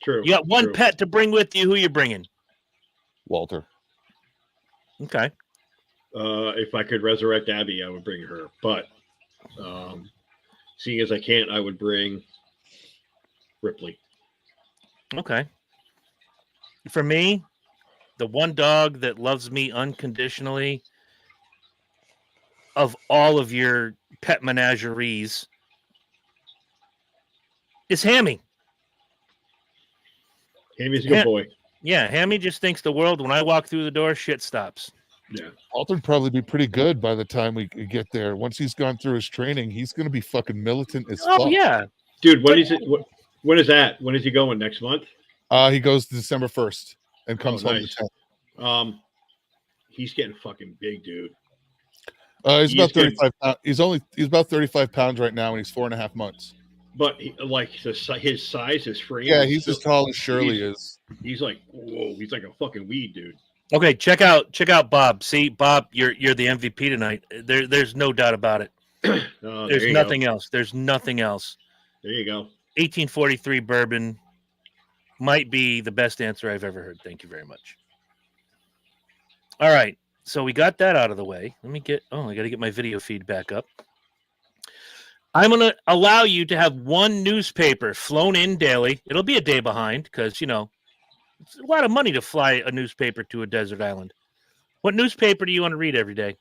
True. You got one true. pet to bring with you. Who you bringing? Walter. Okay. If I could resurrect Abby, I would bring her. But seeing as I can't, I would bring Ripley. Okay. For me, the one dog that loves me unconditionally of all of your pet menageries is Hammy. Hammy's a good boy. Yeah, Hammy just thinks the world, when I walk through the door, shit stops. Yeah. Walter'd probably be pretty good by the time we get there. Once he's gone through his training, he's going to be fucking militant as fuck. Oh, yeah. Dude, when is that? When is he going? Next month? He goes December 1st and comes home nice. the 10th. He's getting fucking big, dude. He's about 35 pounds. He's about 35 pounds right now, and he's 4.5 months. But his size, his frame. Yeah, he's as tall as Shirley is. He's like, whoa, he's like a fucking weed, dude. Okay, check out Bob. See, Bob, you're the MVP tonight. There's no doubt about it. There's nothing else. There's nothing else. There you go. 1843 bourbon might be the best answer I've ever heard. Thank you very much. All right, so we got that out of the way. I got to get my video feed back up. I'm going to allow you to have one newspaper flown in daily. It'll be a day behind because, it's a lot of money to fly a newspaper to a desert island. What newspaper do you want to read every day?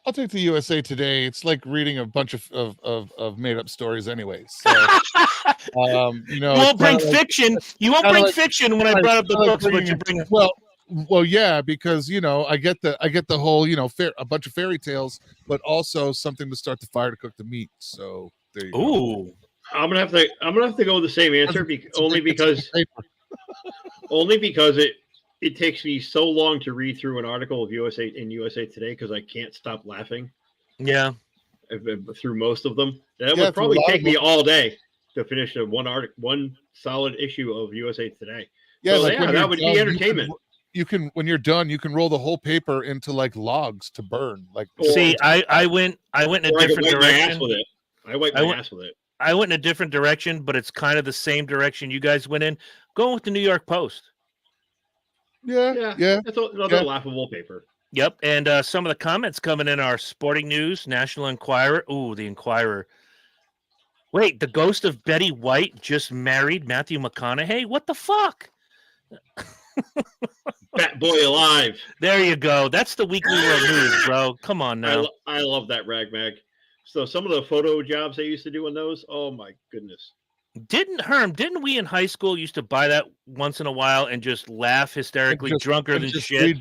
I'll take the USA Today. It's like reading a bunch of made up stories, anyways. So, you won't bring fiction. You won't bring fiction when I brought up the books, but you bring. Well, yeah, because I get the whole a bunch of fairy tales, but also something to start the fire to cook the meat. So there you go. Ooh, I'm gonna have to go with the same answer only because it takes me so long to read through an article of USA Today because I can't stop laughing. Yeah, through most of them. That would probably take me all day to finish one solid issue of USA Today. Yeah, so, that would be entertainment. You can when you're done, you can roll the whole paper into like logs to burn. Like, see, I went in a different direction. I wipe my ass with it. I went in a different direction, but it's kind of the same direction you guys went in. Going with the New York Post. Yeah. That's another laughable paper. Yep, and some of the comments coming in are Sporting News, National Enquirer. Ooh, the Enquirer. Wait, the ghost of Betty White just married Matthew McConaughey? What the fuck? Fat boy alive. There you go. That's the Weekly World News, bro. Come on now. I love that rag mag. So some of the photo jobs they used to do on those, oh my goodness. Didn't we in high school used to buy that once in a while and just laugh hysterically, drunker than shit?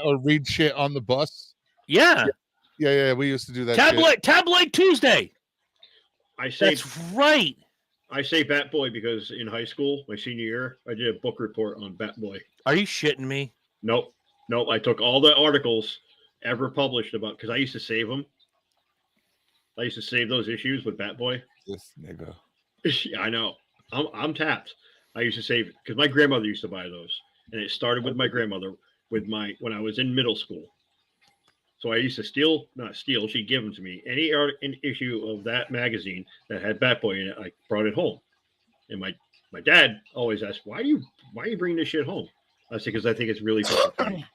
Or read shit on the bus. Yeah. We used to do that. Tabloid Tuesday. That's right. I say Bat Boy because in high school, my senior year, I did a book report on Bat Boy. Are you shitting me? Nope. I took all the articles ever published about because I used to save them. I used to save those issues with Bat Boy. This nigga. Yeah, I know. I'm tapped. I used to save because my grandmother used to buy those, and it started with my grandmother when I was in middle school. So I used to not steal. She'd give them to me. Any issue of that magazine that had Bat Boy in it, I brought it home. And my dad always asked, why are you bringing this shit home? I said, because I think it's really fucking funny.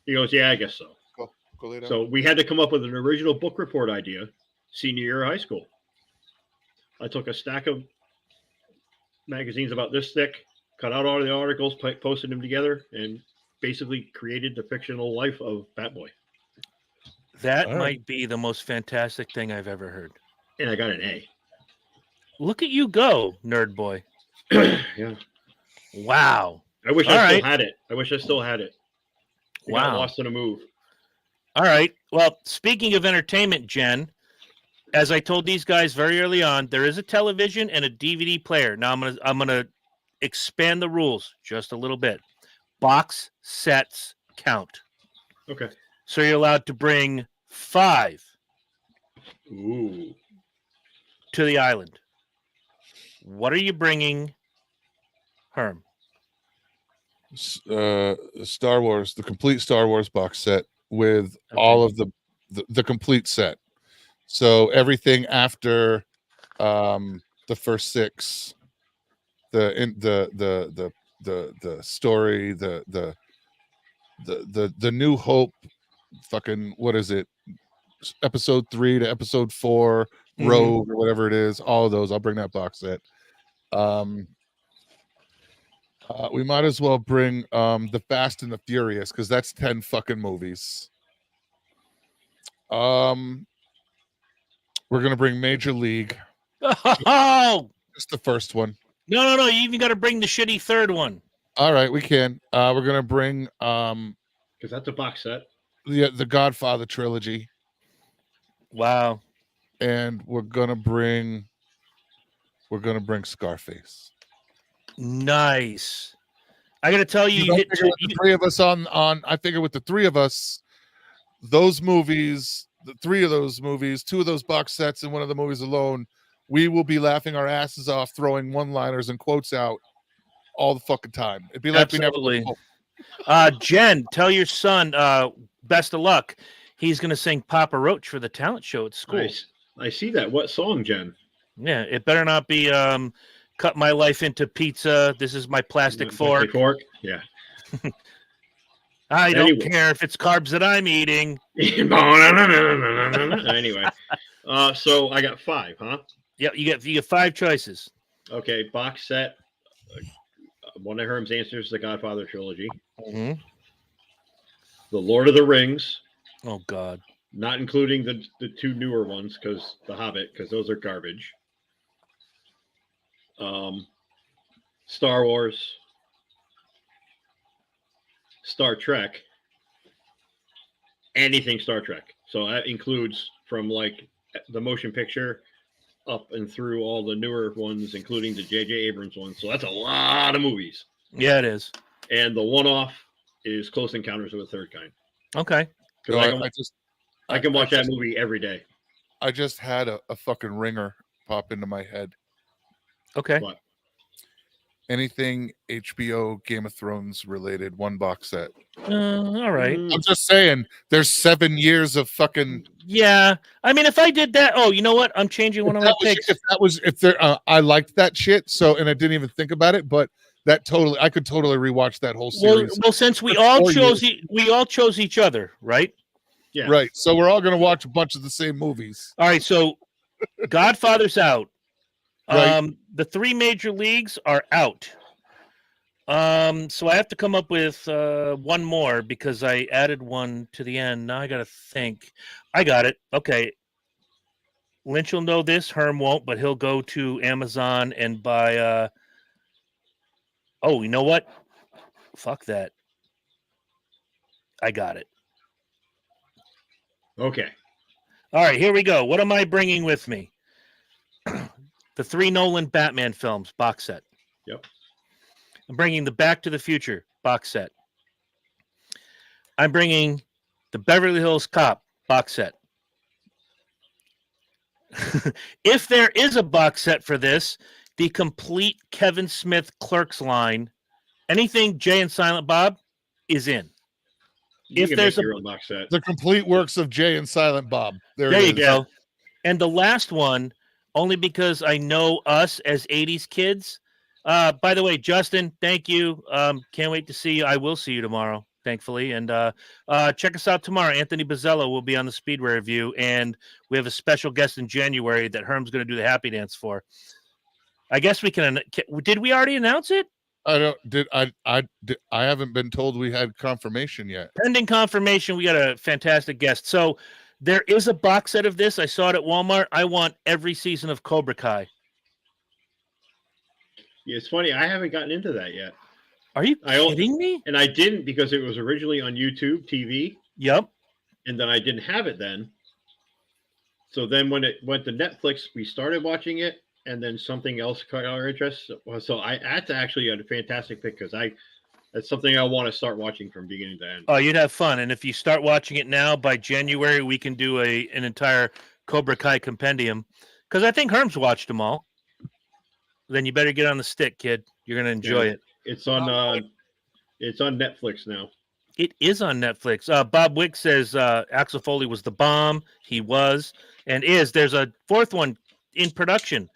He goes, yeah, I guess so. Go lay down. So we had to come up with an original book report idea senior year of high school. I took a stack of magazines about this thick, cut out all the articles, posted them together, and basically created the fictional life of Batboy. That All right. might be the most fantastic thing I've ever heard. And I got an A. Look at you go, nerd boy. Yeah. Wow. I wish All I still right. had it. It got Wow. lost in a move. All right. Well, speaking of entertainment, Jen, as I told these guys very early on, there is a television and a DVD player. Now I'm gonna expand the rules just a little bit. Box sets count. Okay. So you're allowed to bring 5 Ooh. to the island. What are you bringing, Herm? Star Wars, the complete Star Wars box set with all of the complete set. So everything after the first 6, the story, the New Hope, fucking what is it? Episode 3 to episode 4, Rogue or whatever it is. All of those, I'll bring that box set. We might as well bring the Fast and the Furious because that's 10 fucking movies. We're gonna bring Major League. Oh Just the first one. no! You even got to bring the shitty third one. All right, we can. We're gonna bring Because that's a box set. the Godfather trilogy, Wow. and we're gonna bring Scarface. Nice. I got to tell you, you I hit figure with the three of us I figure with the 3 of us, those movies, the 3 of those movies, 2 of those box sets, and 1 of the movies alone, we will be laughing our asses off, throwing one-liners and quotes out all the fucking time. It'd be like Absolutely. we never. Jen, tell your son best of luck. He's going to sing Papa Roach for the talent show at school. Nice. I see that. What song, Jen? Yeah, it better not be cut my life into pizza. This is my plastic fork. Yeah. I don't Anyway. care if it's carbs that I'm eating. Anyway, so I got 5, huh? Yeah, you get 5 choices. Okay, box set. One of Herm's answers, the Godfather trilogy. Mm-hmm. The Lord of the Rings, Oh God. not including the 2 newer ones, because The Hobbit, because those are garbage. Star Wars, Star Trek, anything Star Trek. So that includes from like the motion picture up and through all the newer ones, including the J.J. Abrams ones. So that's a lot of movies. Yeah, it is. And the one-off is Close Encounters of the Third Kind. Okay. Because I can watch that movie every day. I just had a fucking ringer pop into my head. Okay. What? Anything HBO Game of Thrones related, 1 box set. All right. I'm just saying, there's 7 years of fucking. Yeah. I mean, if I did that, you know what? I'm changing one of my picks. I liked that shit. So, and I didn't even think about it, but I could totally rewatch that whole series. Well, since we all chose each other, right? Yeah. Right. So we're all gonna watch a bunch of the same movies. All right. So, Godfather's out. Right. The 3 major leagues are out. So I have to come up with 1 more because I added 1 to the end. Now I got to think. I got it. Okay. Lynch will know this. Herm won't, but he'll go to Amazon and buy. You know what? Fuck that. I got it. Okay. All right, here we go. What am I bringing with me? The 3 Nolan Batman films box set. Yep. I'm bringing the Back to the Future box set. I'm bringing the Beverly Hills Cop box set. If there is a box set for this, the complete Kevin Smith Clerks line, anything Jay and Silent Bob is in. You If can there's make your own box set. The complete works of Jay and Silent Bob. There you it is. go. And the last one, only because I know us as 80s kids, By the way, Justin, thank you. Can't wait to see you. I will see you tomorrow, thankfully. And check us out tomorrow. Anthony Bozzello will be on the Speedway Review, and we have a special guest in January that Herm's going to do the happy dance for. I guess we can. Did we already announce it? I haven't been told we had confirmation yet. Pending confirmation, we got a fantastic guest. So there is a box set of this. I saw it at Walmart. I want every season of Cobra Kai. Yeah, it's funny. I haven't gotten into that yet. Are you kidding me? And I didn't because it was originally on YouTube TV. Yep. And then I didn't have it then. So then when it went to Netflix, we started watching it, and then something else caught our interest. So that's actually a fantastic pick because that's something I want to start watching from beginning to end. Oh, you'd have fun. And if you start watching it now, by January, we can do an entire Cobra Kai compendium. Because I think Herm's watched them all. Then you better get on the stick, kid. You're going to enjoy it. It's on Netflix now. It is on Netflix. Bob Wick says Axel Foley was the bomb. He was and is. There's a fourth one in production.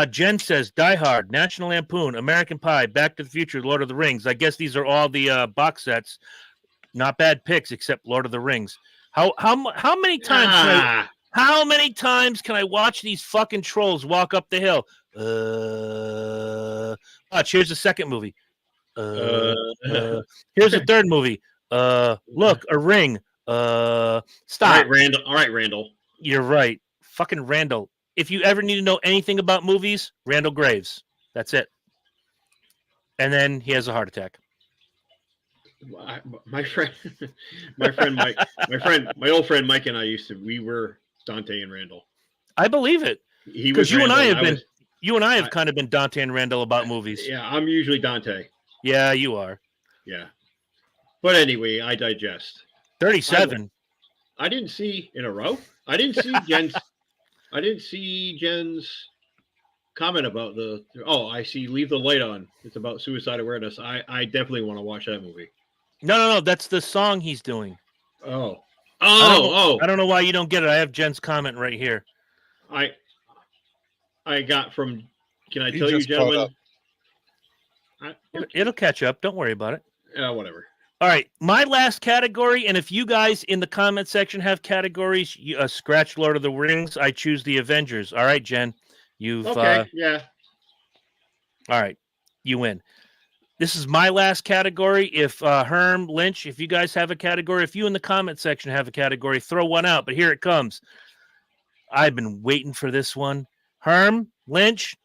Jen says Die Hard, National Lampoon, American Pie, Back to the Future, Lord of the Rings. I guess these are all the box sets. Not bad picks, except Lord of the Rings. How many times? How many times can I watch these fucking trolls walk up the hill? Watch. Here's the second movie. Here's the third movie. Look, a ring. Stop. All right, Randall. You're right. Fucking Randall. If you ever need to know anything about movies, Randall Graves. That's it. And then he has a heart attack. My old friend Mike and I we were Dante and Randall. I believe it. Because you and I have kind of been Dante and Randall about movies. Yeah, I'm usually Dante. Yeah, you are. Yeah. But anyway, I digest. 37. I didn't see in a row. I didn't see Jen's comment about I see Leave the Light On. It's about suicide awareness. I definitely want to watch that movie. No. That's the song he's doing. Oh. I don't know why you don't get it. I have Jen's comment right here. I got from. Can I tell you, gentlemen? It'll catch up. Don't worry about it. Whatever. All right, my last category, and if you guys in the comment section have categories, scratch Lord of the Rings. I choose the Avengers. All right, Jen, you've yeah. All right, you win. This is my last category. If Herm, Lynch, if you guys have a category, if you in the comment section have a category, throw one out. But here it comes. I've been waiting for this one. Herm, Lynch,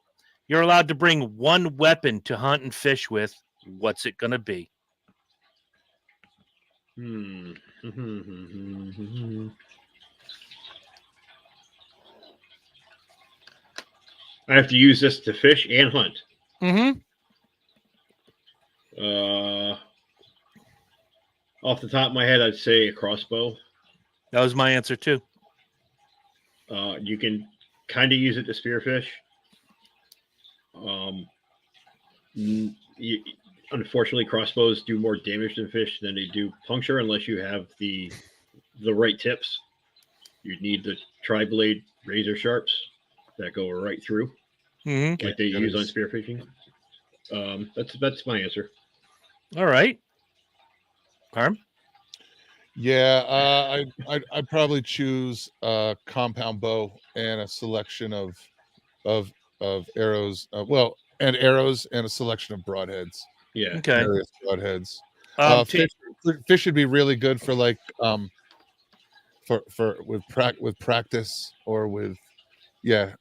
you're allowed to bring one weapon to hunt and fish with. What's it gonna be? I have to use this to fish and hunt. Mm-hmm. Off the top of my head, I'd say a crossbow. That was my answer too. You can kind of use it to spearfish. Unfortunately, crossbows do more damage to fish than they do puncture unless you have the right tips. You need the tri-blade razor sharps that go right through, like they use on spearfishing. That's my answer. All right, Harm. Yeah, I'd probably choose a compound bow and a selection of arrows. And arrows and a selection of broadheads. Yeah. Okay. Various broadheads. Fish should be really good for like with practice or with the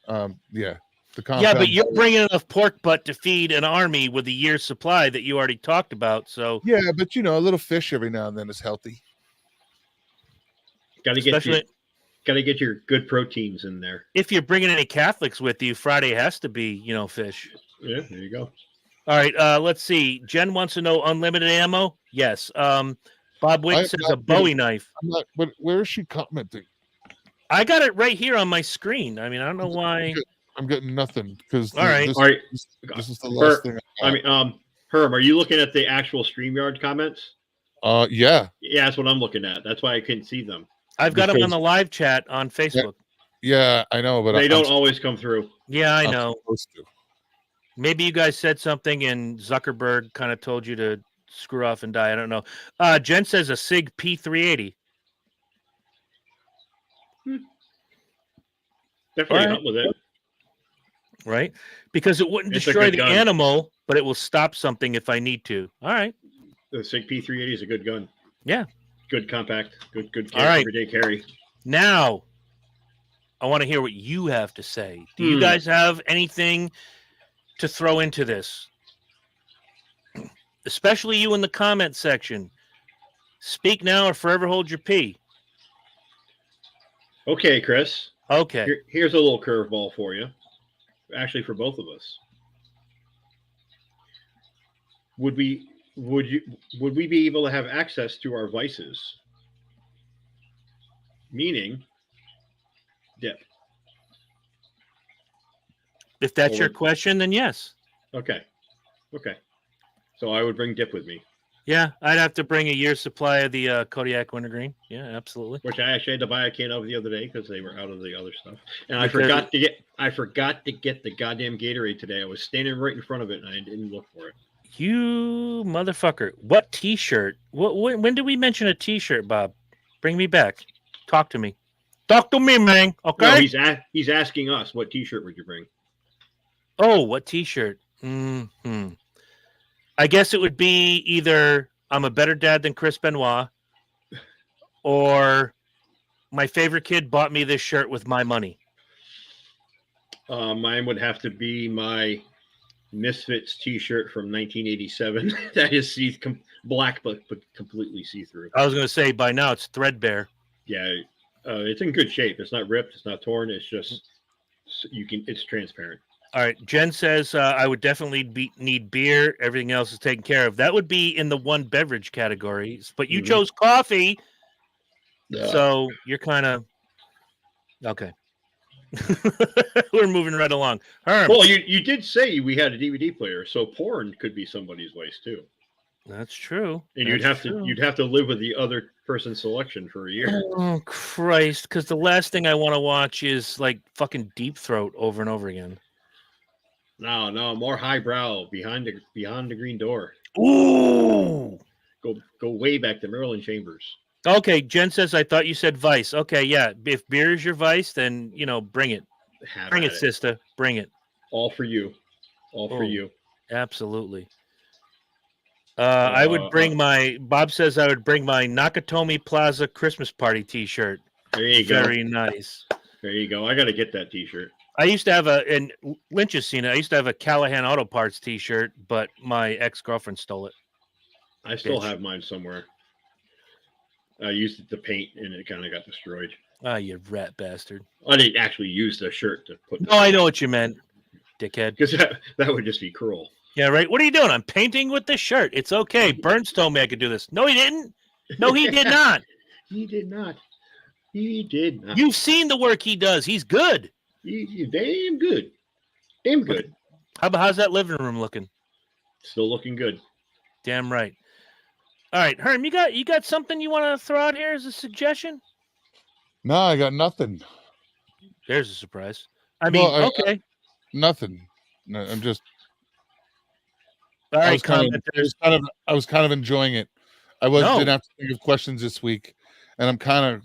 compound. Yeah, but you're bringing enough pork butt to feed an army with a year's supply that you already talked about. So yeah, but a little fish every now and then is healthy. Got to get your good proteins in there. If you're bringing any Catholics with you, Friday has to be fish. Yeah, there you go. All right, let's see. Jen wants to know unlimited ammo. Yes. Bob Wick says a Bowie knife. But where is she commenting? I got it right here on my screen. I mean, I don't know why. I'm getting nothing because all right. This is the last thing. Herm, are you looking at the actual StreamYard comments? Yeah. Yeah, that's what I'm looking at. That's why I couldn't see them. I've got them on the live chat on Facebook. Yeah, I know, but they don't always come through. Yeah, I know. Maybe you guys said something and Zuckerberg kind of told you to screw off and die. I don't know. Jen says a SIG P380. Definitely All help with it. Right? Because it wouldn't It's a destroy good the gun. animal, but it will stop something if I need to. All right. The SIG P380 is a good gun. Yeah. Good compact. Good All right. everyday carry. Now, I want to hear what you have to say. Do you guys have anything to throw into this? Especially you in the comment section. Speak now or forever hold your pee. Okay, Chris. Okay. Here's a little curveball for you. Actually, for both of us. Would we be able to have access to our vices? Meaning, dip. If that's your question, then yes. Okay. So I would bring dip with me. Yeah, I'd have to bring a year's supply of the Kodiak Wintergreen. Yeah, absolutely. Which I actually had to buy a can of the other day because they were out of the other stuff. And I forgot to get the goddamn Gatorade today. I was standing right in front of it and I didn't look for it. You motherfucker! What T-shirt? When did we mention a T-shirt, Bob? Bring me back. Talk to me. Talk to me, man. Okay. No, he's asking us what T-shirt would you bring? Oh, what T-shirt? I guess it would be either I'm a better dad than Chris Benoit, or my favorite kid bought me this shirt with my money. Mine would have to be my Misfits T-shirt from 1987. That is black but completely see-through. I was going to say by now it's threadbare. Yeah, it's in good shape. It's not ripped. It's not torn. It's just it's transparent. All right. Jen says I would definitely need beer. Everything else is taken care of. That would be in the one beverage categories, but you chose coffee. Yeah. So you're kind of okay. We're moving right along. Herm. Well, you did say we had a DVD player, so porn could be somebody's vice too. That's true. And you'd have to live with the other person's selection for a year. Oh Christ! Because the last thing I want to watch is like fucking Deep Throat over and over again. No, more highbrow behind the green door. Ooh, go way back to Maryland Chambers. Okay, Jen says I thought you said vice. Okay, yeah. If beer is your vice, then bring it. Bring it, sister. Bring it. All for you. For you. Absolutely. I would bring my. Bob says I would bring my Nakatomi Plaza Christmas Party T-shirt. There you go. Very nice. There you go. I got to get that T-shirt. I used to have and Lynch has seen it. I used to have a Callahan Auto Parts T-shirt, but my ex-girlfriend stole it. I still have mine somewhere. I used it to paint, and it kind of got destroyed. Ah, you rat bastard! I didn't actually use the shirt to put. No, I know what you meant, dickhead. Because that would just be cruel. Yeah, right. What are you doing? I'm painting with this shirt. It's okay. Burns told me I could do this. No, he didn't. No, he did not. He did not. He did not. You've seen the work he does. He's good. He's damn good. Damn good. How's that living room looking? Still looking good. Damn right. All right, Herm, you got something you want to throw out here as a suggestion? No, I got nothing. There's a surprise. Okay. Nothing. No, I'm just. All right, I was kind of enjoying it. Didn't have to think of questions this week, and I'm kind of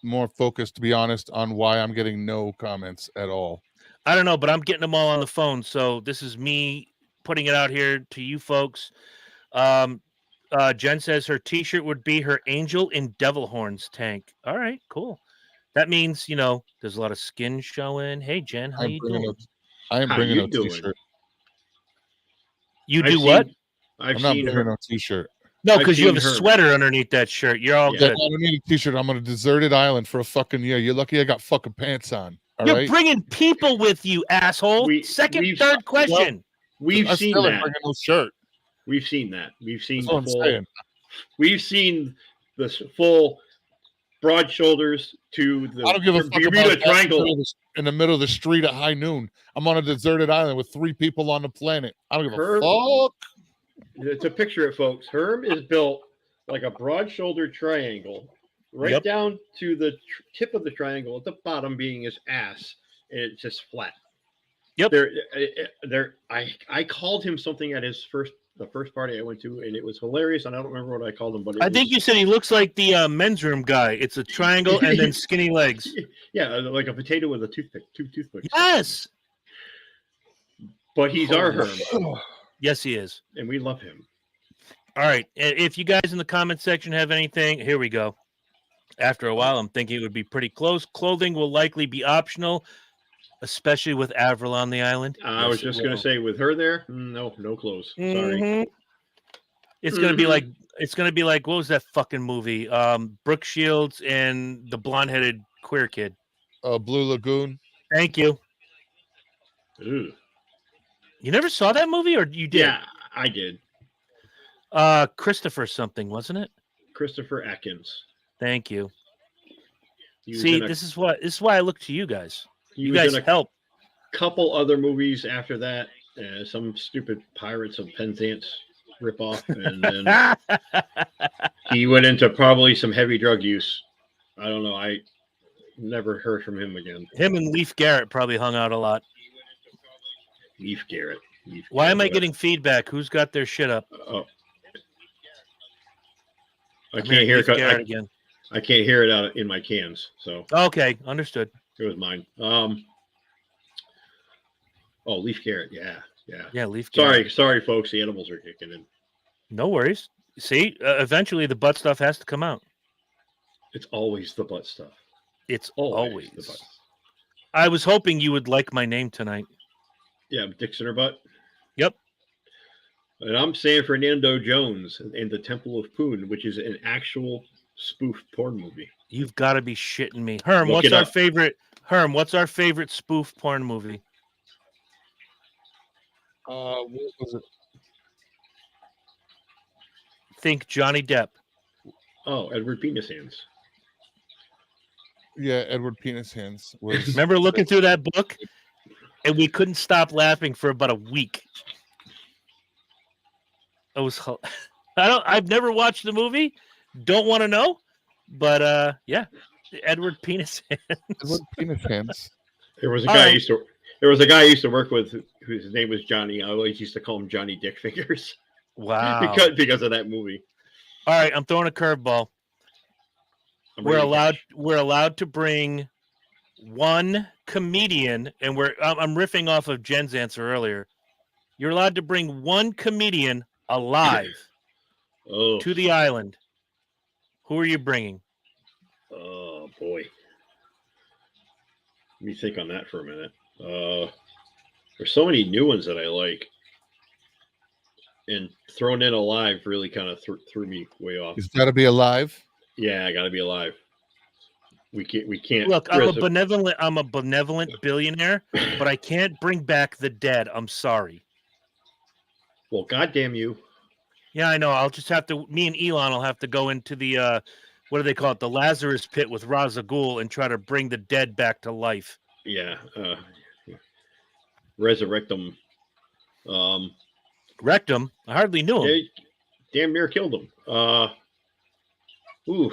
more focused, to be honest, on why I'm getting no comments at all. I don't know, but I'm getting them all on the phone, so this is me putting it out here to you folks. Jen says her T-shirt would be her Angel in Devil Horns tank. All right, cool. That means there's a lot of skin showing. Hey, Jen, how you doing? I am bringing a T-shirt. You do what? I'm not bringing a T-shirt. No, because you have a sweater underneath that shirt. You're all good. I don't need a T-shirt. I'm on a deserted island for a fucking year. You're lucky I got fucking pants on. You're bringing people with you, asshole. Third question. We've seen that. Bringing no shirt. We've seen that. We've seen We've seen the full broad shoulders to the I don't give a fuck Bermuda Triangle in the middle of the street at high noon. I'm on a deserted island with 3 people on the planet. I don't give a fuck. To picture it, folks. Herm is built like a broad-shouldered triangle, right down to the tip of the triangle, at the bottom being his ass, and it's just flat. Yep. I called him something at the first party I went to, and it was hilarious. And I don't remember what I called him, but I think you said he looks like the men's room guy. It's a triangle and then skinny legs. Yeah, like a potato with a two toothpicks. Yes. But he's our Herm, Yes, he is. and we love him. All right. If you guys in the comment section have anything, here we go. After a while, I'm thinking it would be pretty close. Clothing will likely be optional, especially with Avril on the island. I was just going to say, with her there, no clothes. Sorry. Mhm. It's gonna be like what was that fucking movie? Brooke Shields and the blonde-headed queer kid. Blue Lagoon. Thank you. Ooh. You never saw that movie, or you did? Yeah, I did. Christopher something, wasn't it? Christopher Atkins. Thank you. He was See, in this is why I look to you guys. he You was guys in a help. couple other movies after that. Some stupid Pirates of Penzance ripoff, and then he went into probably some heavy drug use. I don't know. I never heard from him again. Him and Leif Garrett probably hung out a lot. Leif Garrett. Why am I getting feedback? Who's got their shit up? Oh, I can't hear Leif it. Garrett again. I can't hear it out in my cans. So Okay, understood. it was mine. Oh, Leif Garrett. Yeah. Yeah, Leif Garrett. Sorry, folks. The animals are kicking in. No worries. See, eventually the butt stuff has to come out. It's always the butt stuff. It's The always. butt. I was hoping you would like my name tonight. Yeah, dicks in her butt. Yep. And I'm San Fernando Jones in the Temple of Poon, which is an actual spoof porn movie. You've got to be shitting me. Herm, Look what's it our up. favorite spoof porn movie? What was it? Think Johnny Depp. Oh, Edward Penis Hands. Yeah, Edward Penis Hands was. Remember looking through that book? And we couldn't stop laughing for about a week. It was I've never watched the movie. Don't want to know. But yeah. Edward Penis Hands. Edward Penis Hands. There was a All guy right. I used to work with whose name was Johnny. I always used to call him Johnny Dick Fingers. Wow. because of that movie. All right, I'm throwing a curveball. We're allowed to bring one comedian, and I'm riffing off of Jen's answer earlier. You're allowed to bring one comedian alive to the island. Who are you bringing? Oh boy. Let me think on that for a minute. There's so many new ones that I like, and thrown in alive really kind of threw me way off. He's got to be alive. Yeah, I got to be alive. We can't. Look, I'm a benevolent billionaire, but I can't bring back the dead. I'm sorry. Well, goddamn you. Yeah, I know. I'll just have to. Me and Elon will have to go into the what do they call it? The Lazarus pit with Ra's al Ghul and try to bring the dead back to life. Yeah. Resurrect them. Rectum. I hardly knew him. They damn near killed him. Oof.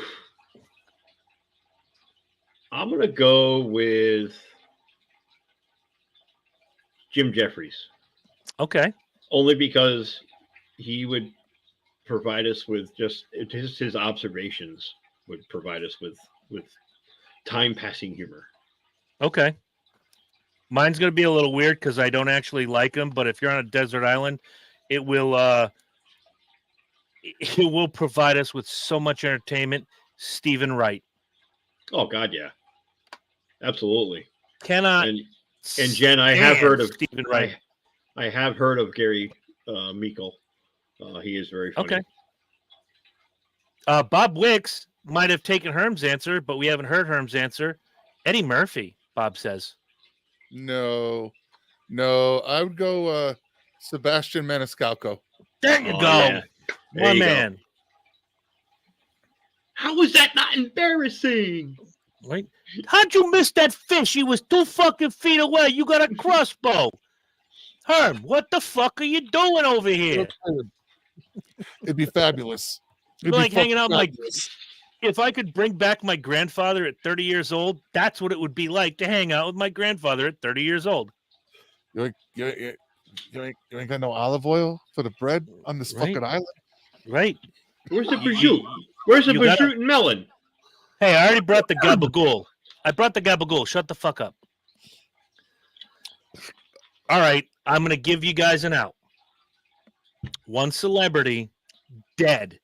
I'm gonna go with Jim Jeffries. Okay. Only because he would provide us with just his observations would provide us with time passing humor. Okay. Mine's gonna be a little weird because I don't actually like him, but if you're on a desert island, it will provide us with so much entertainment. Stephen Wright. Oh God, yeah, absolutely. Cannot. And Jen, I have heard of Stephen Wright. I have heard of Gary Meikle. He is very funny. Okay. Bob Wicks might have taken Herm's answer, but we haven't heard Herm's answer. Eddie Murphy, Bob says. No, I would go Sebastian Maniscalco. There you go. Yeah. My man. Go. How is that not embarrassing? Right? How'd you miss that fish? He was 2 fucking feet away. You got a crossbow. Herm, what the fuck are you doing over here? It'd be fabulous. You're like hanging out if I could bring back my grandfather at 30 years old, that's what it would be like to hang out with my grandfather at 30 years old. You ain't got no olive oil for the bread on this Right. fucking island. Right. Where's the You- prosciutto? you- Where's the you gotta- prosciutto and melon? Hey, I already brought the gabagool. I brought the gabagool. Shut the fuck up. All right, I'm going to give you guys an out. One celebrity dead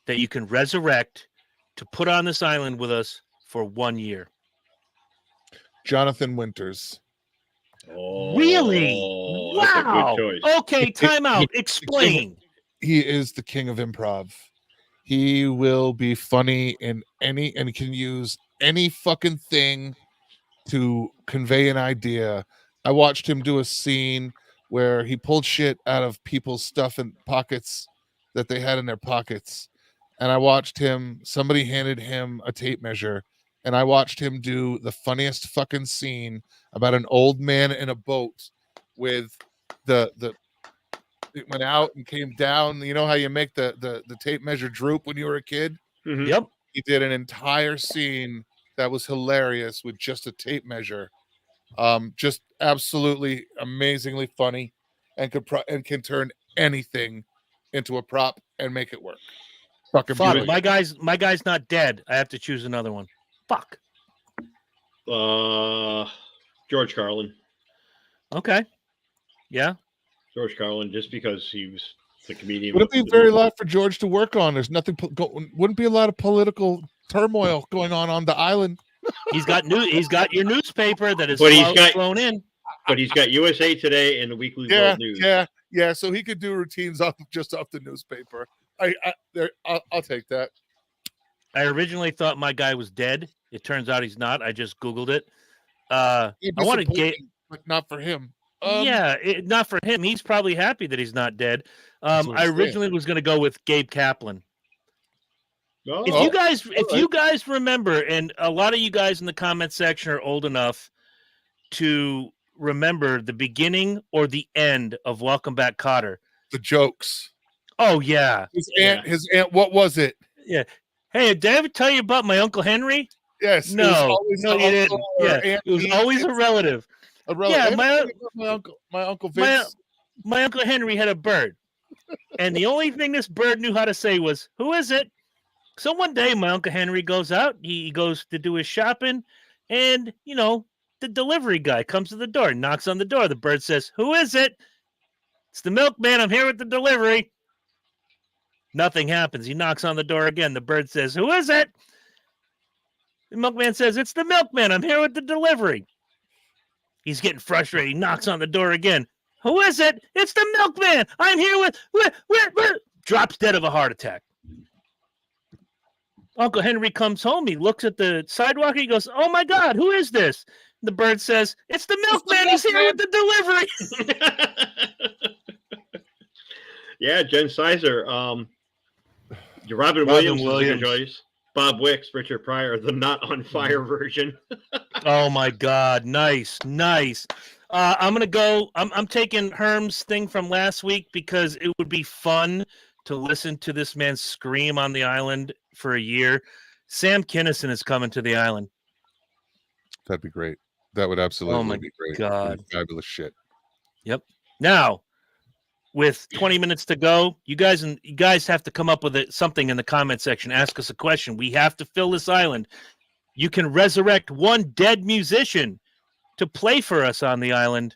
that you can resurrect to put on this island with us for 1 year. Jonathan Winters. Oh, Really? That's a Wow. good choice. Okay, time out. Explain. He is the king of improv. He will be funny in any, and he can use any fucking thing to convey an idea. I watched him do a scene where he pulled shit out of people's stuff in pockets that they had in their pockets. And I watched him, somebody handed him a tape measure, and I watched him do the funniest fucking scene about an old man in a boat with the it went out and came down. You know how you make the tape measure droop when you were a kid? Mhm. Yep. He did an entire scene that was hilarious with just a tape measure. Just absolutely amazingly funny, and can turn anything into a prop and make it work. Fucking Fuck, brilliant. my guy's not dead. I have to choose another one. Fuck. George Carlin. Okay. Yeah. George Carlin, just because he was the comedian. Would it be very lot for George to work on? There's nothing. Wouldn't be a lot of political turmoil going on the island. He's got your newspaper that is But he's got- flown in. But he's got USA Today and the Weekly World News. Yeah. So he could do routines off the newspaper. I'll take that. I originally thought my guy was dead. It turns out he's not. I just Googled it. It'd I be want to get. disappointing, but not for him. Not for him. He's probably happy that he's not dead. That's what I I'm saying. originally was going to go with Gabe Kaplan. Oh, If you guys remember, and a lot of you guys in the comment section are old enough to remember the beginning or the end of Welcome Back, Kotter. The jokes. Oh yeah, His aunt. What was it? yeah. Hey, did I ever tell you about my Uncle Henry? Yes. No, you you didn't. Yeah, it was always a relative. Yeah, my uncle Vince. My Uncle Henry had a bird, and the only thing this bird knew how to say was, "Who is it?" So one day, my Uncle Henry goes out. He goes to do his shopping, and the delivery guy comes to the door, knocks on the door. The bird says, "Who is it?" "It's the milkman. I'm here with the delivery." Nothing happens. He knocks on the door again. The bird says, "Who is it?" The milkman says, "It's the milkman. I'm here with the delivery." He's getting frustrated. He knocks on the door again. "Who is it?" "It's the milkman. I'm here with." Drops dead of a heart attack. Uncle Henry comes home. He looks at the sidewalk. He goes, "Oh my God, who is this?" The bird says, "It's the milkman. He's here with the delivery." Yeah, Jen Sizer. Robin Williams. Is a good choice. Bob Wicks, Richard Pryor, the not on fire version. Oh my God, nice. I'm gonna go. I'm taking Herm's thing from last week because it would be fun to listen to this man scream on the island for a year. Sam Kinison is coming to the island. That'd be great. That would absolutely be great. God, fabulous shit. Yep. Now, with 20 minutes to go, you guys have to come up with something in the comment section. Ask us a question. We have to fill this island. You can resurrect one dead musician to play for us on the island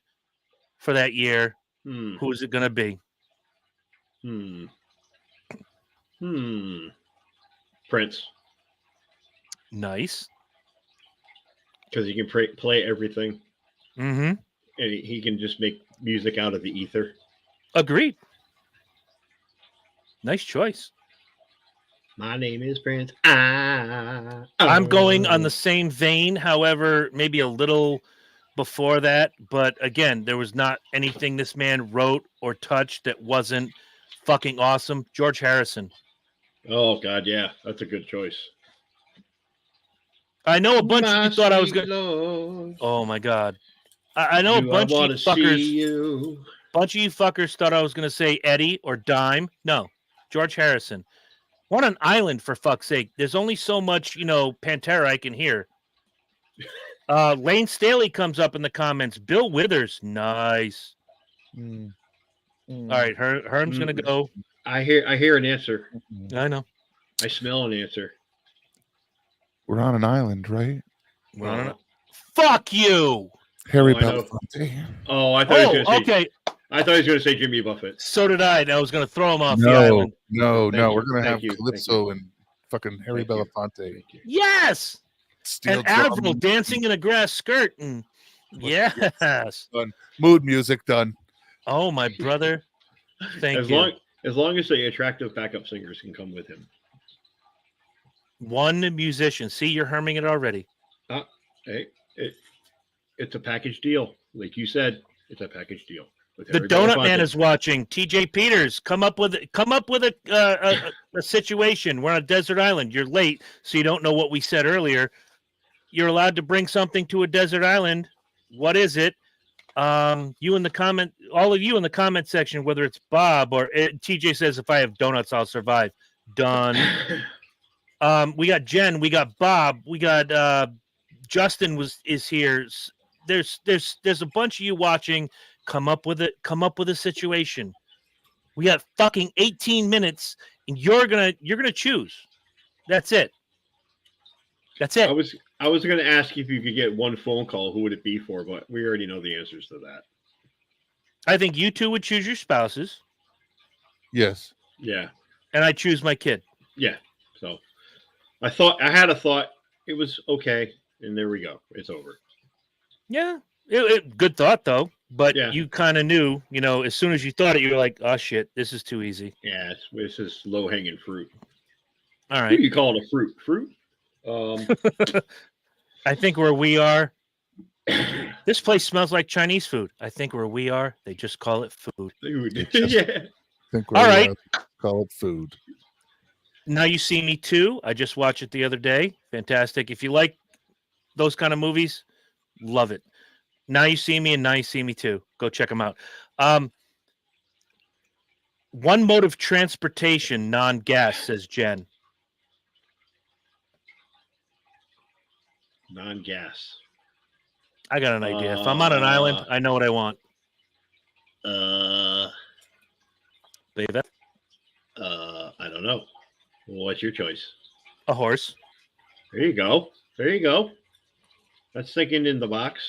for that year. Who is it going to be? Prince. Nice. Because he can play everything. Mm-hmm. And he can just make music out of the ether. Agreed. Nice choice. My name is Prince. I'm going on the same vein, however, maybe a little before that. But again, there was not anything this man wrote or touched that wasn't fucking awesome. George Harrison. Oh, God, yeah. That's a good choice. I know a bunch of you thought I was going to... Oh, my God. I know a bunch of you fuckers... Bunch of you fuckers thought I was going to say Eddie or Dime. No, George Harrison. What an island, for fuck's sake. There's only so much, Pantera I can hear. Lane Staley comes up in the comments. Bill Withers, nice. Mm. All right, Herm's gonna go. I hear an answer. I know. I smell an answer. We're on an island, right? We're on a... Fuck you. Harry Oh, I know. Belafonte. Oh, I thought he was going to say. Okay. I thought he was going to say Jimmy Buffett. So did I. And I was gonna throw him off the No, island. no, Thank no. you, We're gonna thank have you, thank Calypso and fucking Harry Thank you. Belafonte. Thank you. Yes. Steel And Avril drum. dancing in a grass skirt. And yes. Done. Mood music done. Oh, my brother. Thank you. As long as the attractive backup singers can come with him. One musician. See, you're herming it already. Hey, it's a package deal. Like you said, it's a package deal. With The Harry Donut Belafonte. Man is watching. TJ Peters, come up with a situation. We're on a desert island. You're late, so you don't know what we said earlier. You're allowed to bring something to a desert island. What is it? You in the comment, all of you in the comment section, whether it's Bob or TJ says, if I have donuts, I'll survive. Done. We got Jen, we got Bob, we got Justin is here. There's a bunch of you watching. Come up with it. Come up with a situation. We got fucking 18 minutes, and you're gonna choose. That's it. That's it. I was going to ask if you could get one phone call. Who would it be for? But we already know the answers to that. I think you two would choose your spouses, Yes. Yeah, and I choose my kid. yeah. So I had a thought. It was okay, and there we go. It's over. Yeah, good thought though. But Yeah. you kind of knew, as soon as you thought it, you were like, "Oh shit, this is too easy." Yeah, this is low hanging fruit. All Who right. do you call it a fruit? Fruit? I think where we are, this place smells like Chinese food. I think where we are, they just call it food. Food. just- Yeah. Think All right. Call it food. Now You See Me Too. I just watched it the other day. Fantastic. If you like those kind of movies, love it. Now You See Me and Now You See Me Too. Go check them out. One mode of transportation, non-gas, says Jen. Non-gas. I got an idea. If I'm on an island, I know what I want. Baby. I don't know. What's your choice? A horse. There you go. There you go. That's thinking in the box.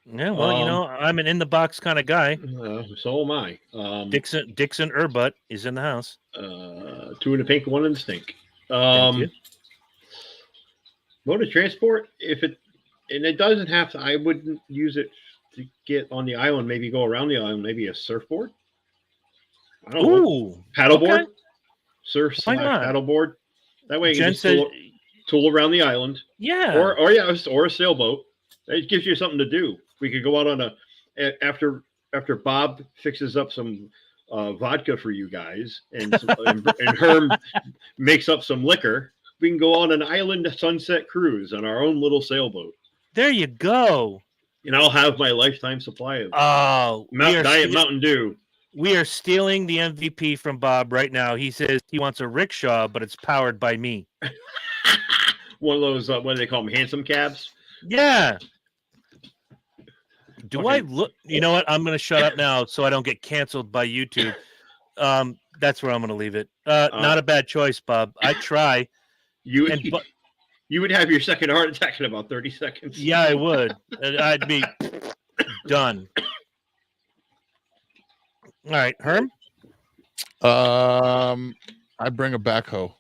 Yeah, well, I'm an in-the-box kind of guy. So am I. Dixon Urbutt is in the house. Two in the pink, one in the stink. Thank you. Mode of transport, it doesn't have to, I wouldn't use it to get on the island, maybe go around the island, maybe a surfboard. I don't know. Ooh. Paddleboard. Okay. Surf Why not? paddleboard. That way you Jen can just says, tool around the island. yeah. Or a sailboat. It gives you something to do. We could go out on after Bob fixes up some vodka for you guys and Herm makes up some liquor. We can go on an island sunset cruise on our own little sailboat. There you go. And I'll have my lifetime supply of Diet Mountain Dew. We are stealing the MVP from Bob right now. He says he wants a rickshaw, but it's powered by me. One of those, what do they call them, handsome cabs? Yeah. Do Okay. I look? You know what? I'm going to shut up now so I don't get canceled by YouTube. That's where I'm going to leave it. Not a bad choice, Bob. I try. You would have your second heart attack in about 30 seconds. Yeah, I would. I'd be done. All right, Herm? I bring a backhoe.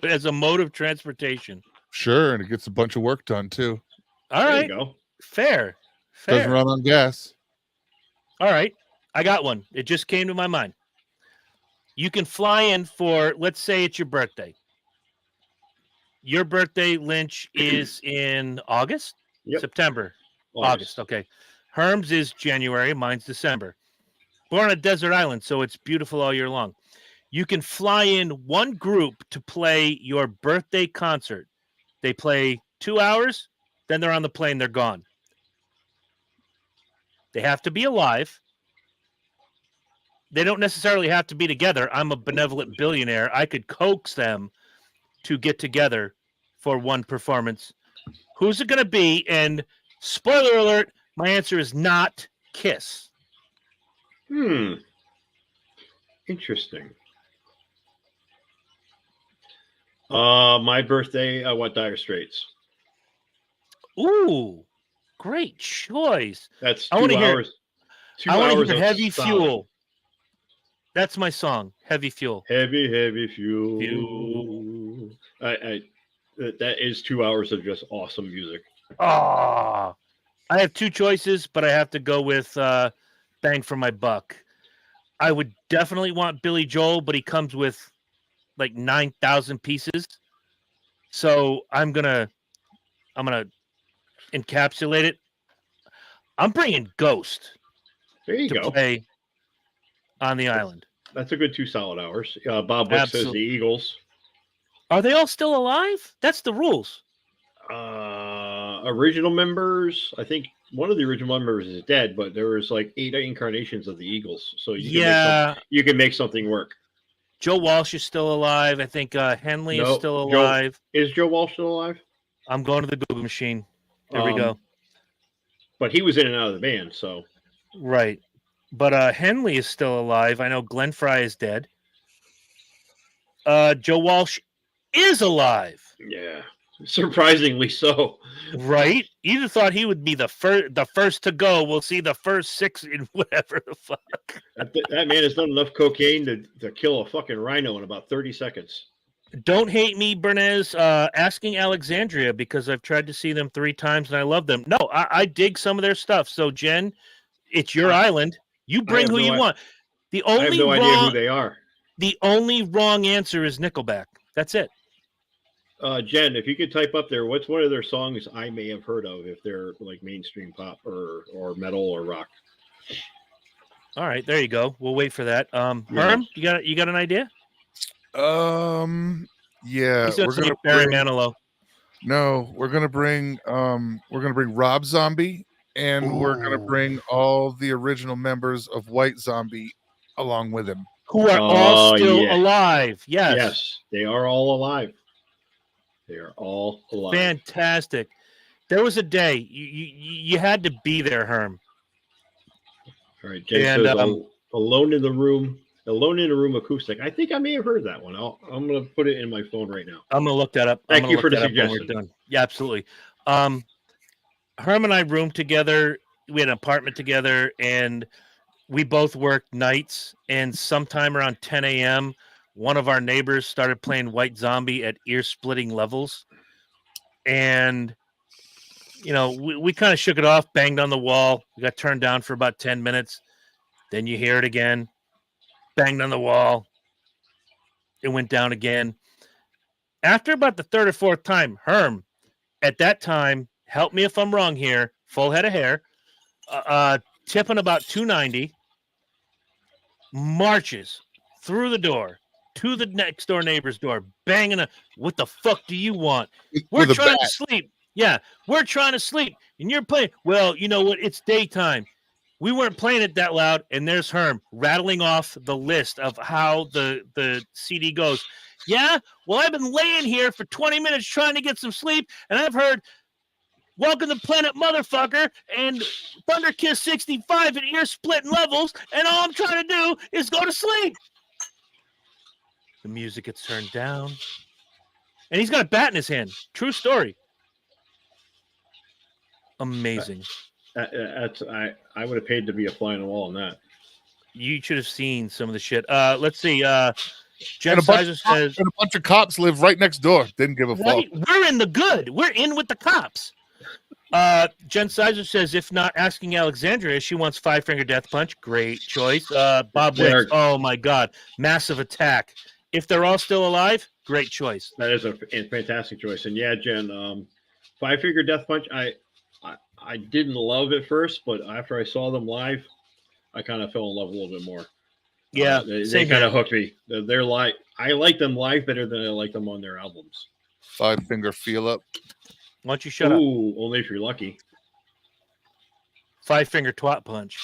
As a mode of transportation. Sure, and it gets a bunch of work done too. All There right. you go. Fair. Doesn't run on gas. All right. I got one. It just came to my mind. You can fly in for, let's say it's your birthday. Your birthday, Lynch, is in August? Yep. September. August. Okay. Herm's is January. Mine's December. We're on a desert island, so it's beautiful all year long. You can fly in one group to play your birthday concert. They play 2 hours, then they're on the plane, they're gone. They have to be alive. They don't necessarily have to be together. I'm a benevolent billionaire. I could coax them to get together for one performance. Who's it going to be? And spoiler alert, my answer is not Kiss. Interesting. My birthday, I want Dire Straits. Ooh, great choice. That's I 2 want to hear. hours. 2 I want to hours hear of Heavy solid. Fuel. That's my song, Heavy Fuel. Heavy fuel. That is 2 hours of just awesome music. Ah, I have two choices, but I have to go with Bang for My Buck. I would definitely want Billy Joel, but he comes with like 9,000 pieces. So I'm gonna encapsulate it. I'm bringing Ghost There you to go. play on the island. That's a good 2 solid hours. Bob Wick says the Absolutely. Eagles. Are they all still alive? That's the rules. Original members, I think one of the original members is dead, but there was like 8 incarnations of the Eagles, so you can make something work. Joe Walsh is still alive. I think Henley is still alive. Is Joe Walsh still alive? I'm going to the Google machine. There we go. But he was in and out of the band, so right. But Henley is still alive. I know Glenn Fry is dead. Joe Walsh is alive. Yeah, surprisingly so. Right? You'd have thought he would be the first to go. We'll see the first 6 in whatever the fuck. That man has done enough cocaine to kill a fucking rhino in about 30 seconds. Don't hate me, Bernes. Asking Alexandria because I've tried to see them 3 times and I love them. No, I dig some of their stuff. So, Jen, it's your island. You bring who you want. I have no idea who they are. The only wrong answer is Nickelback. That's it. Jen, if you could type up there, what's one of their songs I may have heard of if they're like mainstream pop or metal or rock? All right, there you go. We'll wait for that. Herm, you got an idea? Yeah, we're gonna Barry Manilow. No, we're gonna bring Rob Zombie, and we're gonna bring all the original members of White Zombie along with him, who are all still alive. Yes, they are all alive. They are all alive. Fantastic. There was a day you had to be there, Herm. All right, Jay says Alone in the Room acoustic. I think I may have heard that one. I'm going to put it in my phone right now. I'm going to look that up. Thank you for the suggestion. When we're done. Yeah, absolutely. Herm and I roomed together. We had an apartment together, and we both worked nights. And sometime around 10 a.m., one of our neighbors started playing White Zombie at ear-splitting levels. And, we kind of shook it off, banged on the wall. We got turned down for about 10 minutes. Then you hear it again. Banged on the wall. It went down again. After about the 3rd or 4th time, Herm, at that time, help me if I'm wrong here, full head of hair, tipping about 290, marches through the door to the next door neighbor's door, banging what the fuck do you want? We're trying to sleep. Yeah, we're trying to sleep. And you're playing. Well, you know what? It's daytime. We weren't playing it that loud. And there's Herm rattling off the list of how the CD goes. Yeah, well, I've been laying here for 20 minutes trying to get some sleep. And I've heard Welcome to Planet Motherfucker and Thunder Kiss 65 at ear splitting levels. And all I'm trying to do is go to sleep. The music gets turned down. And he's got a bat in his hand. True story. Amazing. I would have paid to be a fly on the wall on that. You should have seen some of the shit. Let's see. Jen Sizer says... And a bunch of cops live right next door. Didn't give a fuck. We're in the good. We're in with the cops. Jen Sizer says, if not asking Alexandria, she wants Five Finger Death Punch. Great choice. Bob Wicks. Oh, my God. Massive Attack. If they're all still alive, great choice. That is a fantastic choice. And yeah, Jen, Five Finger Death Punch, I didn't love it first, but after I saw them live, I kind of fell in love a little bit more. Yeah, they kind of hooked me. They're live. I like them live better than I like them on their albums. Five Finger Feel Up. Why don't you shut up? Only if you're lucky. Five Finger Twat Punch.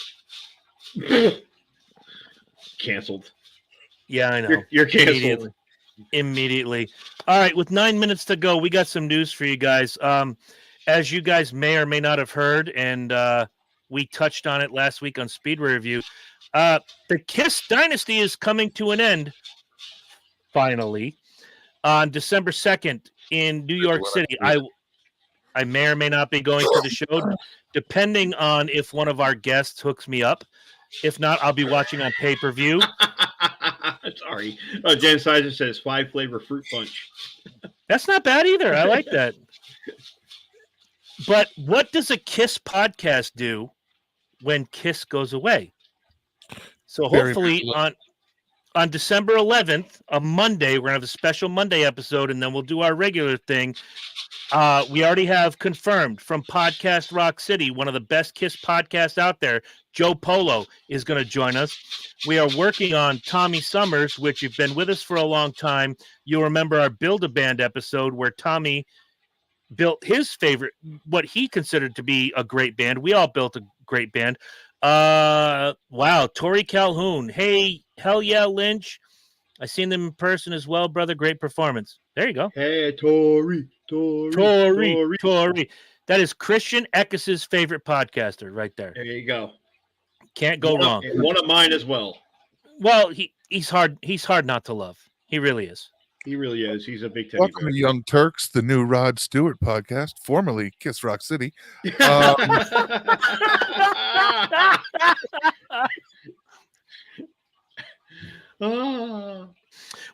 Canceled. Yeah, I know. You're canceled. immediately. All right, with 9 minutes to go, we got some news for you guys. As you guys may or may not have heard, and we touched on it last week on Speedway Review, the Kiss dynasty is coming to an end, finally, on December 2nd in New York City. I may or may not be going to the show, depending on if one of our guests hooks me up. If not, I'll be watching on pay-per-view. Sorry. Oh, Jen Sizer says 5-flavor fruit punch. That's not bad either. I like that. But what does a Kiss podcast do when Kiss goes away? So hopefully on December 11th, a Monday, we're going to have a special Monday episode, and then we'll do our regular thing. We already have confirmed from Podcast Rock City, one of the best Kiss podcasts out there, Joe Polo is going to join us. We are working on Tommy Summers, which you've been with us for a long time. You'll remember our Build-A-Band episode where Tommy built his favorite, what he considered to be a great band. We all built a great band. Wow, Tori Calhoun. Hey, hell yeah, Lynch. I seen them in person as well, brother. Great performance. There you go. Hey, Tori. That is Christian Eckes' favorite podcaster right there. There you go. Can't go wrong. One of mine as well. Well, he's hard not to love. He really is. He really is. He's a big teddy Welcome bear. to Young Turks, the new Rod Stewart podcast, formerly Kiss Rock City.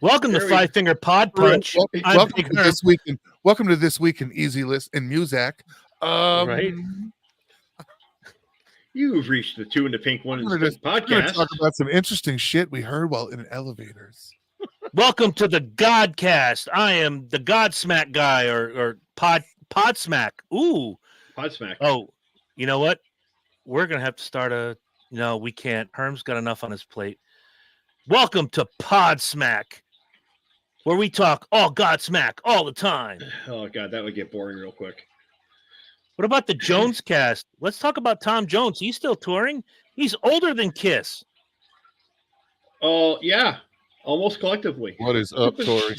Welcome to Five Finger Pod Punch. Welcome to this week in Easy List and Muzak. Right. You've reached the Two in the Pink One We're going to podcast. talk about some interesting shit we heard while in elevators. Welcome to the Godcast. I am the Godsmack guy, or Podsmack. Ooh, Podsmack. Oh, you know what? We're gonna have to start No, we can't. Herm's got enough on his plate. Welcome to Podsmack, where we talk all Godsmack all the time. Oh God, that would get boring real quick. What about the Jones cast? Let's talk about Tom Jones. He's still touring. He's older than Kiss. Oh yeah, almost collectively. What is up, Tori?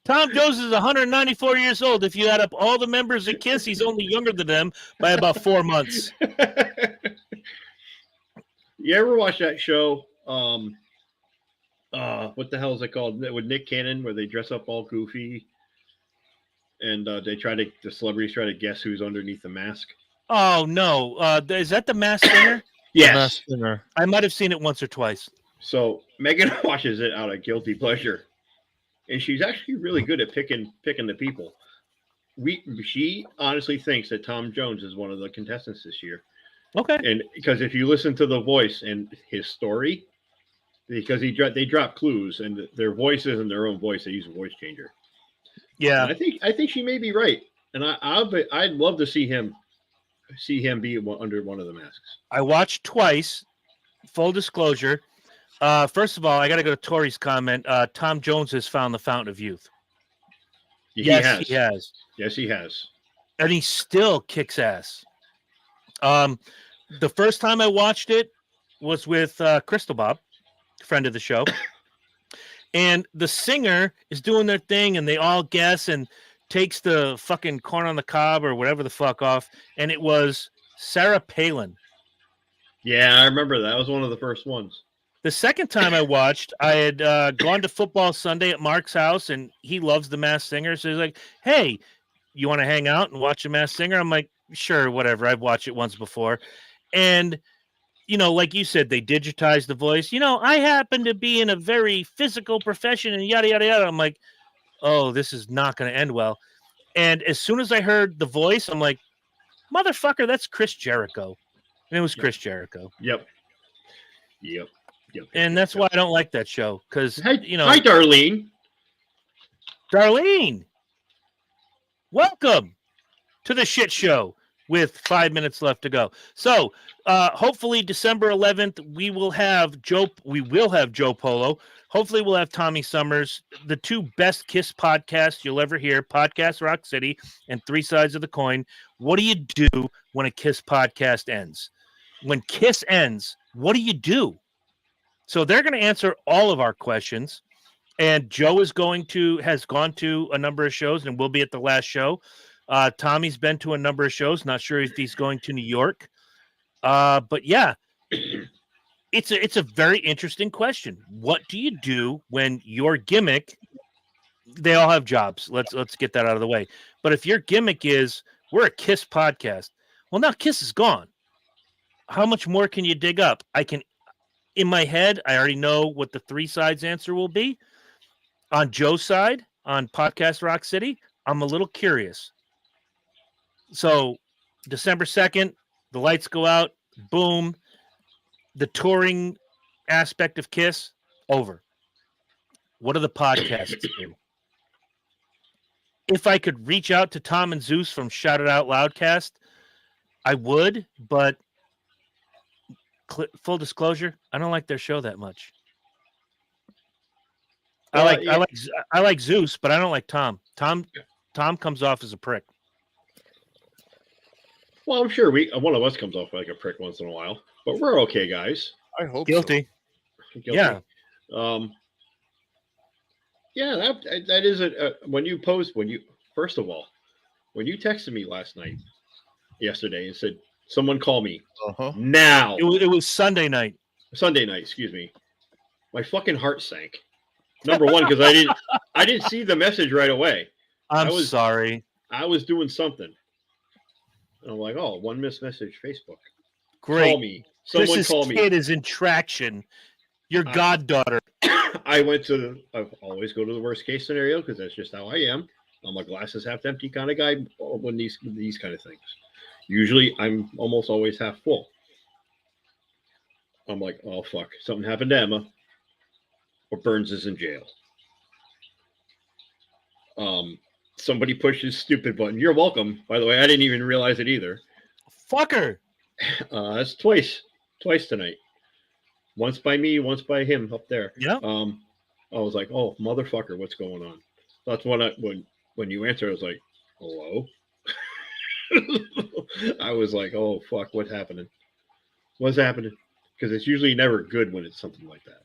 Tom Jones is 194 years old. If you add up all the members of Kiss, he's only younger than them by about 4 months. You ever watch that show? What the hell is it called? With Nick Cannon, where they dress up all goofy, and the celebrities try to guess who's underneath the mask. Oh no, is that the Masked Singer? Yes, I might have seen it once or twice. So Megan watches it out of guilty pleasure, and she's actually really good at picking the people. She honestly thinks that Tom Jones is one of the contestants this year. Okay. And because if you listen to the voice and his story, because they drop clues and their voice isn't their own voice, they use a voice changer. Yeah, And I think she may be right, and I'd love to see him be under one of the masks. I watched twice. Full disclosure. First of all, I got to go to Tori's comment. Tom Jones has found the fountain of youth. Yes, he has. Yes, he has. And he still kicks ass. The first time I watched it was with Crystal Bob, friend of the show. And the singer is doing their thing, and they all guess and takes the fucking corn on the cob or whatever the fuck off. And it was Sarah Palin. Yeah, I remember that. That was one of the first ones. The second time I watched, I had gone to Football Sunday at Mark's house, and he loves the Masked Singer. So he's like, hey, you want to hang out and watch a Masked Singer? I'm like, sure, whatever. I've watched it once before. And, like you said, they digitized the voice. I happen to be in a very physical profession and yada, yada, yada. I'm like, oh, this is not going to end well. And as soon as I heard the voice, I'm like, motherfucker, that's Chris Jericho. And it was Chris Jericho. Yep. And that's why I don't like that show. Because, Hi, Darlene. Darlene, welcome to the shit show with 5 minutes left to go. So hopefully December 11th, we will have Joe Polo. Hopefully we'll have Tommy Summers, the two best Kiss podcasts you'll ever hear, Podcast Rock City and Three Sides of the Coin. What do you do when a Kiss podcast ends? When Kiss ends, what do you do? So they're going to answer all of our questions. And Joe has gone to a number of shows and will be at the last show. Tommy's been to a number of shows. Not sure if he's going to New York. But yeah, it's a very interesting question. What do you do when your gimmick? They all have jobs. Let's get that out of the way. But if your gimmick is we're a Kiss podcast, well, now Kiss is gone. How much more can you dig up? In my head, I already know what the three sides answer will be. On Joe's side, on Podcast Rock City, I'm a little curious. So December 2nd, the lights go out, boom. The touring aspect of Kiss, over. What do the podcasts do? If I could reach out to Tom and Zeus from Shout It Out Loudcast, I would, but full disclosure, I don't like their show that much. I like Zeus, but I don't like Tom. Tom comes off as a prick. Well, I'm sure one of us comes off like a prick once in a while, but we're okay, guys. I hope Guilty. Guilty. Yeah. Yeah, that is first of all, when you texted me yesterday and said, someone call me now. It was Sunday night, excuse me. My fucking heart sank. Number one, because I didn't see the message right away. I'm sorry. I was doing something. And I'm like, oh, one missed message, Facebook. Great. Call me. Someone call me. This kid is in traction. Your goddaughter. I always go to the worst case scenario because that's just how I am. I'm a glasses half empty kind of guy when these kind of things. Usually I'm almost always half full. I'm like, oh fuck, something happened to Emma, or Bernes is in jail. Somebody pushed his stupid button. You're welcome. By the way, I didn't even realize it either. Fucker. That's twice tonight. Once by me, once by him up there. Yeah. I was like, oh motherfucker, what's going on? That's when you answered, I was like, hello. I was like, oh fuck, what's happening? What's happening? Because it's usually never good when it's something like that.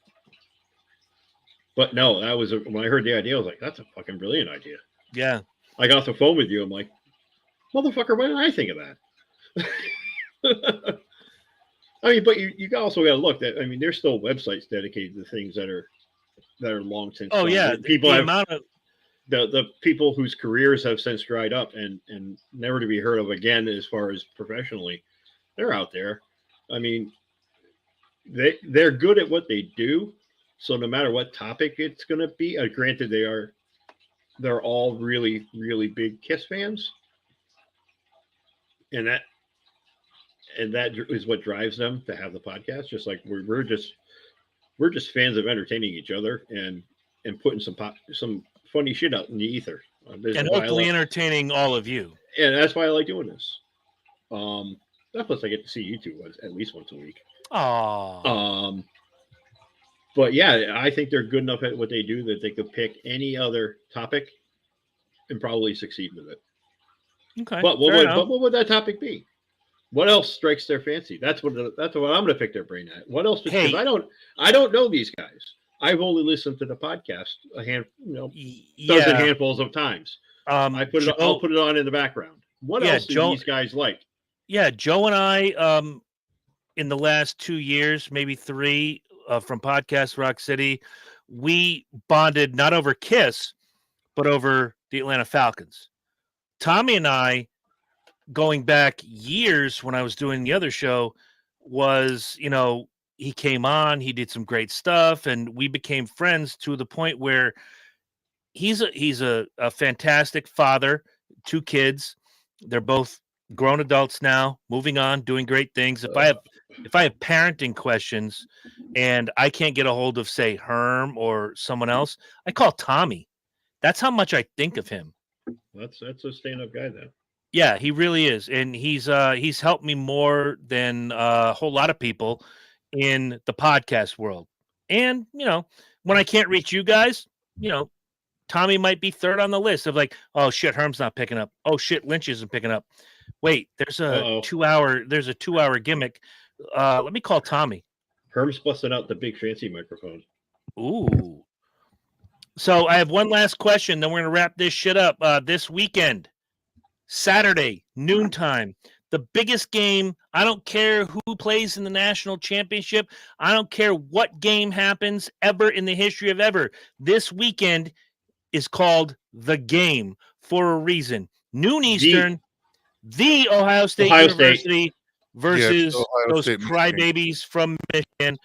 But no, when I heard the idea, I was like, that's a fucking brilliant idea. Yeah. I got off the phone with you. I'm like, motherfucker, why didn't I think of that? I mean, but you also got to look that. I mean, there's still websites dedicated to things that are long since. Oh yeah, people the people whose careers have since dried up and never to be heard of again as far as professionally, they're out there. I mean, they're good at what they do. So no matter what topic it's going to be, granted they're all really, really big Kiss fans. And that is what drives them to have the podcast. Just like we're just fans of entertaining each other and putting some funny shit out in the ether. And hopefully entertaining all of you. And that's why I like doing this. Plus I get to see you two at least once a week. Aww. But yeah, I think they're good enough at what they do that they could pick any other topic and probably succeed with it. Okay. But what would that topic be? What else strikes their fancy? That's what I'm going to pick their brain at. What else? Because I don't know these guys. I've only listened to the podcast dozen handfuls of times. I'll put it on in the background. What else do these guys like? Yeah, Joe and I, in the last 2 years, maybe 3, from Podcast Rock City, we bonded not over Kiss, but over the Atlanta Falcons. Tommy and I, going back years when I was doing the other show, was, he came on, he did some great stuff, and we became friends to the point where he's a fantastic father, 2 kids. They're both grown adults now, moving on, doing great things. If I have parenting questions and I can't get a hold of, say, Herm or someone else, I call Tommy. That's how much I think of him. That's a stand-up guy, then. Yeah, he really is, and he's helped me more than a whole lot of people in the podcast world. And when I can't reach you guys, Tommy might be third on the list of like, oh shit, Herm's not picking up. Oh shit, Lynch isn't picking up. Wait, there's a 2-hour gimmick. Let me call Tommy. Herm's busting out the big fancy microphone. Ooh. So I have one last question, then we're going to wrap this shit up. This weekend, Saturday, noontime, the biggest game. I don't care who plays in the national championship. I don't care what game happens ever in the history of ever. This weekend is called The Game for a reason. Noon Eastern, the Ohio State University versus Ohio those State, crybabies from Michigan.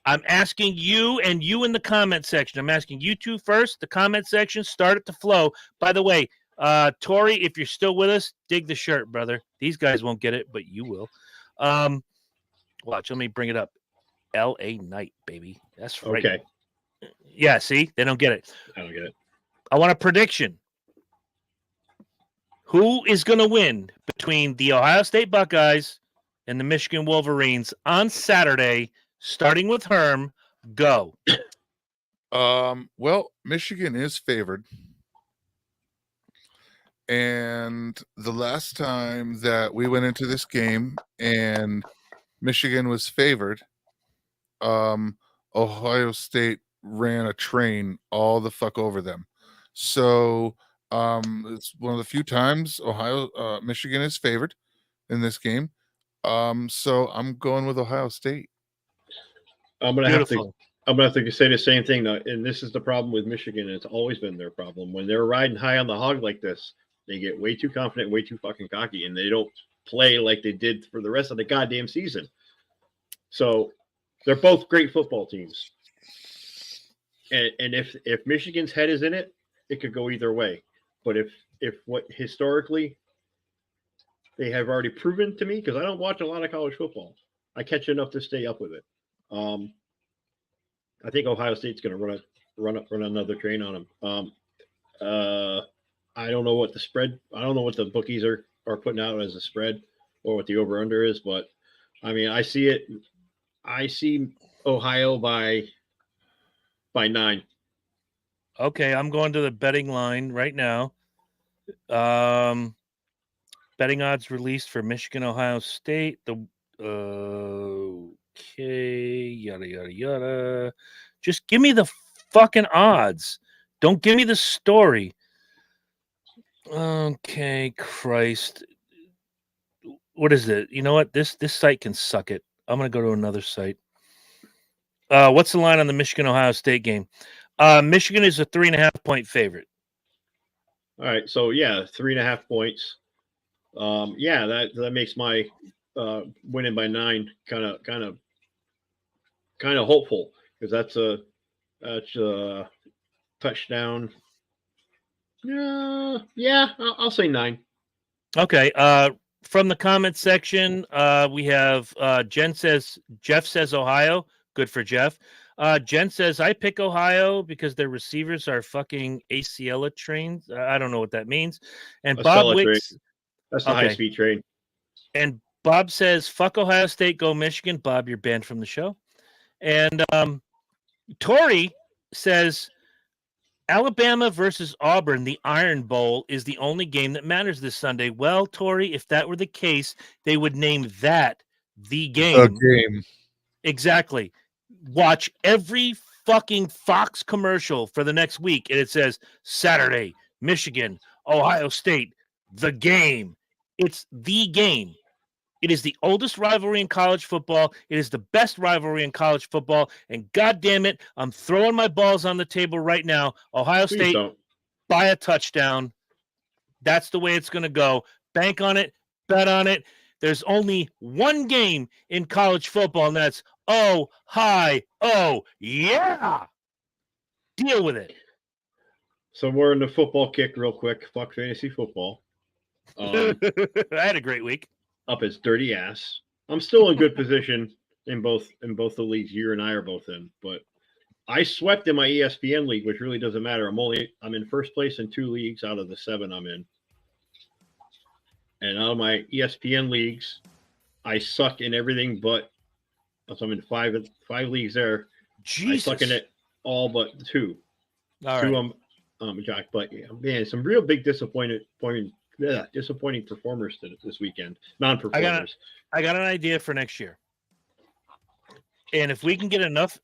I'm asking you and you in the comment section. I'm asking you two first. The comment section, start it to flow. By the way, Tori, if you're still with us, dig the shirt, brother. These guys won't get it, but you will. Watch, let me bring it up. L.A. Knight, baby. That's right. Okay. Yeah, see? They don't get it. I don't get it. I want a prediction. Who is going to win between the Ohio State Buckeyes and the Michigan Wolverines on Saturday, starting with Herm? Go. Well, Michigan is favored. And the last time that we went into this game and Michigan was favored, Ohio State ran a train all the fuck over them. So it's one of the few times Michigan is favored in this game. So I'm going with Ohio State. I'm gonna have to say the same thing though, and this is the problem with Michigan. And it's always been their problem when they're riding high on the hog like this. They get way too confident, way too fucking cocky, and they don't play like they did for the rest of the goddamn season. So they're both great football teams. And if Michigan's head is in it, it could go either way. But if what historically they have already proven to me, because I don't watch a lot of college football, I catch enough to stay up with it. I think Ohio State's going to run another train on them. I don't know what the spread. I don't know what the bookies are putting out as a spread or what the over under is, but I mean, I see it. I see Ohio by 9. Okay, I'm going to the betting line right now. Betting odds released for Michigan, Ohio State. Okay, yada yada yada. Just give me the fucking odds. Don't give me the story. Okay, Christ. What is it? You know what? This site can suck it. I'm gonna go to another site. What's the line on the Michigan Ohio State game? Michigan is a 3.5-point favorite. All right, so yeah, 3.5 points. Yeah, that makes my winning by 9 kind of hopeful, because that's a touchdown. Yeah, I'll say 9. Okay. From the comment section, we have Jeff says Ohio. Good for Jeff. Jen says, I pick Ohio because their receivers are fucking ACL trains. I don't know what that means. And Bob Wicks. That's the high-speed train. And Bob says, fuck Ohio State, go Michigan. Bob, you're banned from the show. And Tori says, Alabama versus Auburn, the Iron Bowl, is the only game that matters this Sunday. Well, Tori, if that were the case, they would name that the game. The game. Exactly. Watch every fucking Fox commercial for the next week, and it says Saturday, Michigan, Ohio State, the game. It's the game. It is the oldest rivalry in college football. It is the best rivalry in college football. And God damn it, I'm throwing my balls on the table right now. Ohio State by a touchdown. That's the way it's going to go. Bank on it. Bet on it. There's only one game in college football, and that's yeah. Deal with it. So we're in the football kick real quick. Fuck fantasy football. I had a great week. Up its dirty ass. I'm still in good position in both the leagues you and I are both in, but I swept in my ESPN league, which really doesn't matter. I'm in first place in 2 leagues out of the 7 I'm in. And out of my ESPN leagues, I suck in everything but, so I'm in 5 leagues there. Jesus. I suck in it all but 2. All 2 right. Jack, but yeah, man, some real big disappointing performers this weekend. Non-performers. I got an idea for next year. And if we can get enough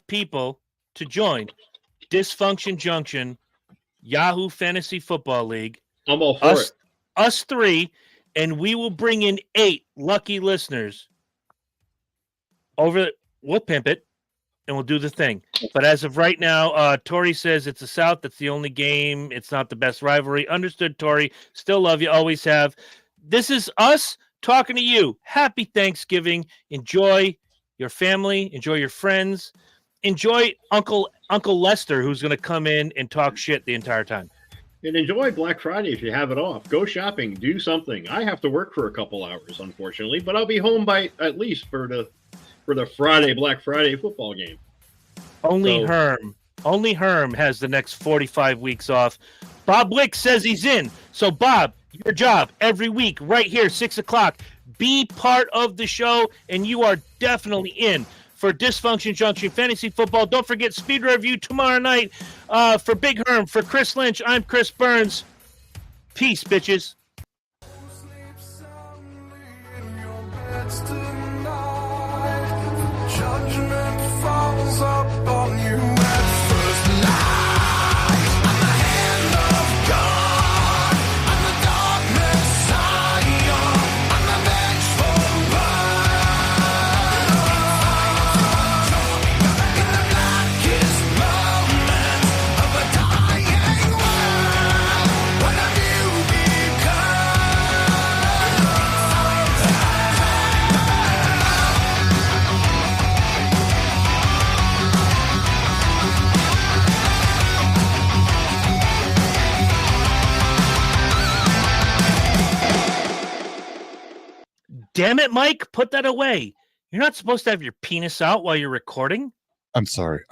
people to join Dysfunction Junction Yahoo Fantasy Football League, I'm all for it. Us three, and we will bring in 8 lucky listeners. We'll pimp it, and we'll do the thing. But as of right now, Tori says it's the South. That's the only game. It's not the best rivalry. Understood, Tori. Still love you. Always have. This is us talking to you. Happy Thanksgiving. Enjoy your family. Enjoy your friends. Enjoy Uncle Lester, who's going to come in and talk shit the entire time. And enjoy Black Friday if you have it off. Go shopping. Do something. I have to work for a couple hours, unfortunately, but I'll be home by at least for the Black Friday football game. Only Herm has the next 45 weeks off. Bob Wick says he's in. So, Bob, your job every week right here, 6 o'clock. Be part of the show, and you are definitely in for Dysfunction Junction Fantasy Football. Don't forget Speed Review tomorrow night. For Big Herm, for Chris Lynch, I'm Chris Burns. Peace, bitches. Judgment falls up on you at first light. I'm the hand of God. I'm the dark Messiah. I'm the vengeful one. In the blackest moment of a dying world, what have you become? Damn it, Mike. Put that away. You're not supposed to have your penis out while you're recording. I'm sorry.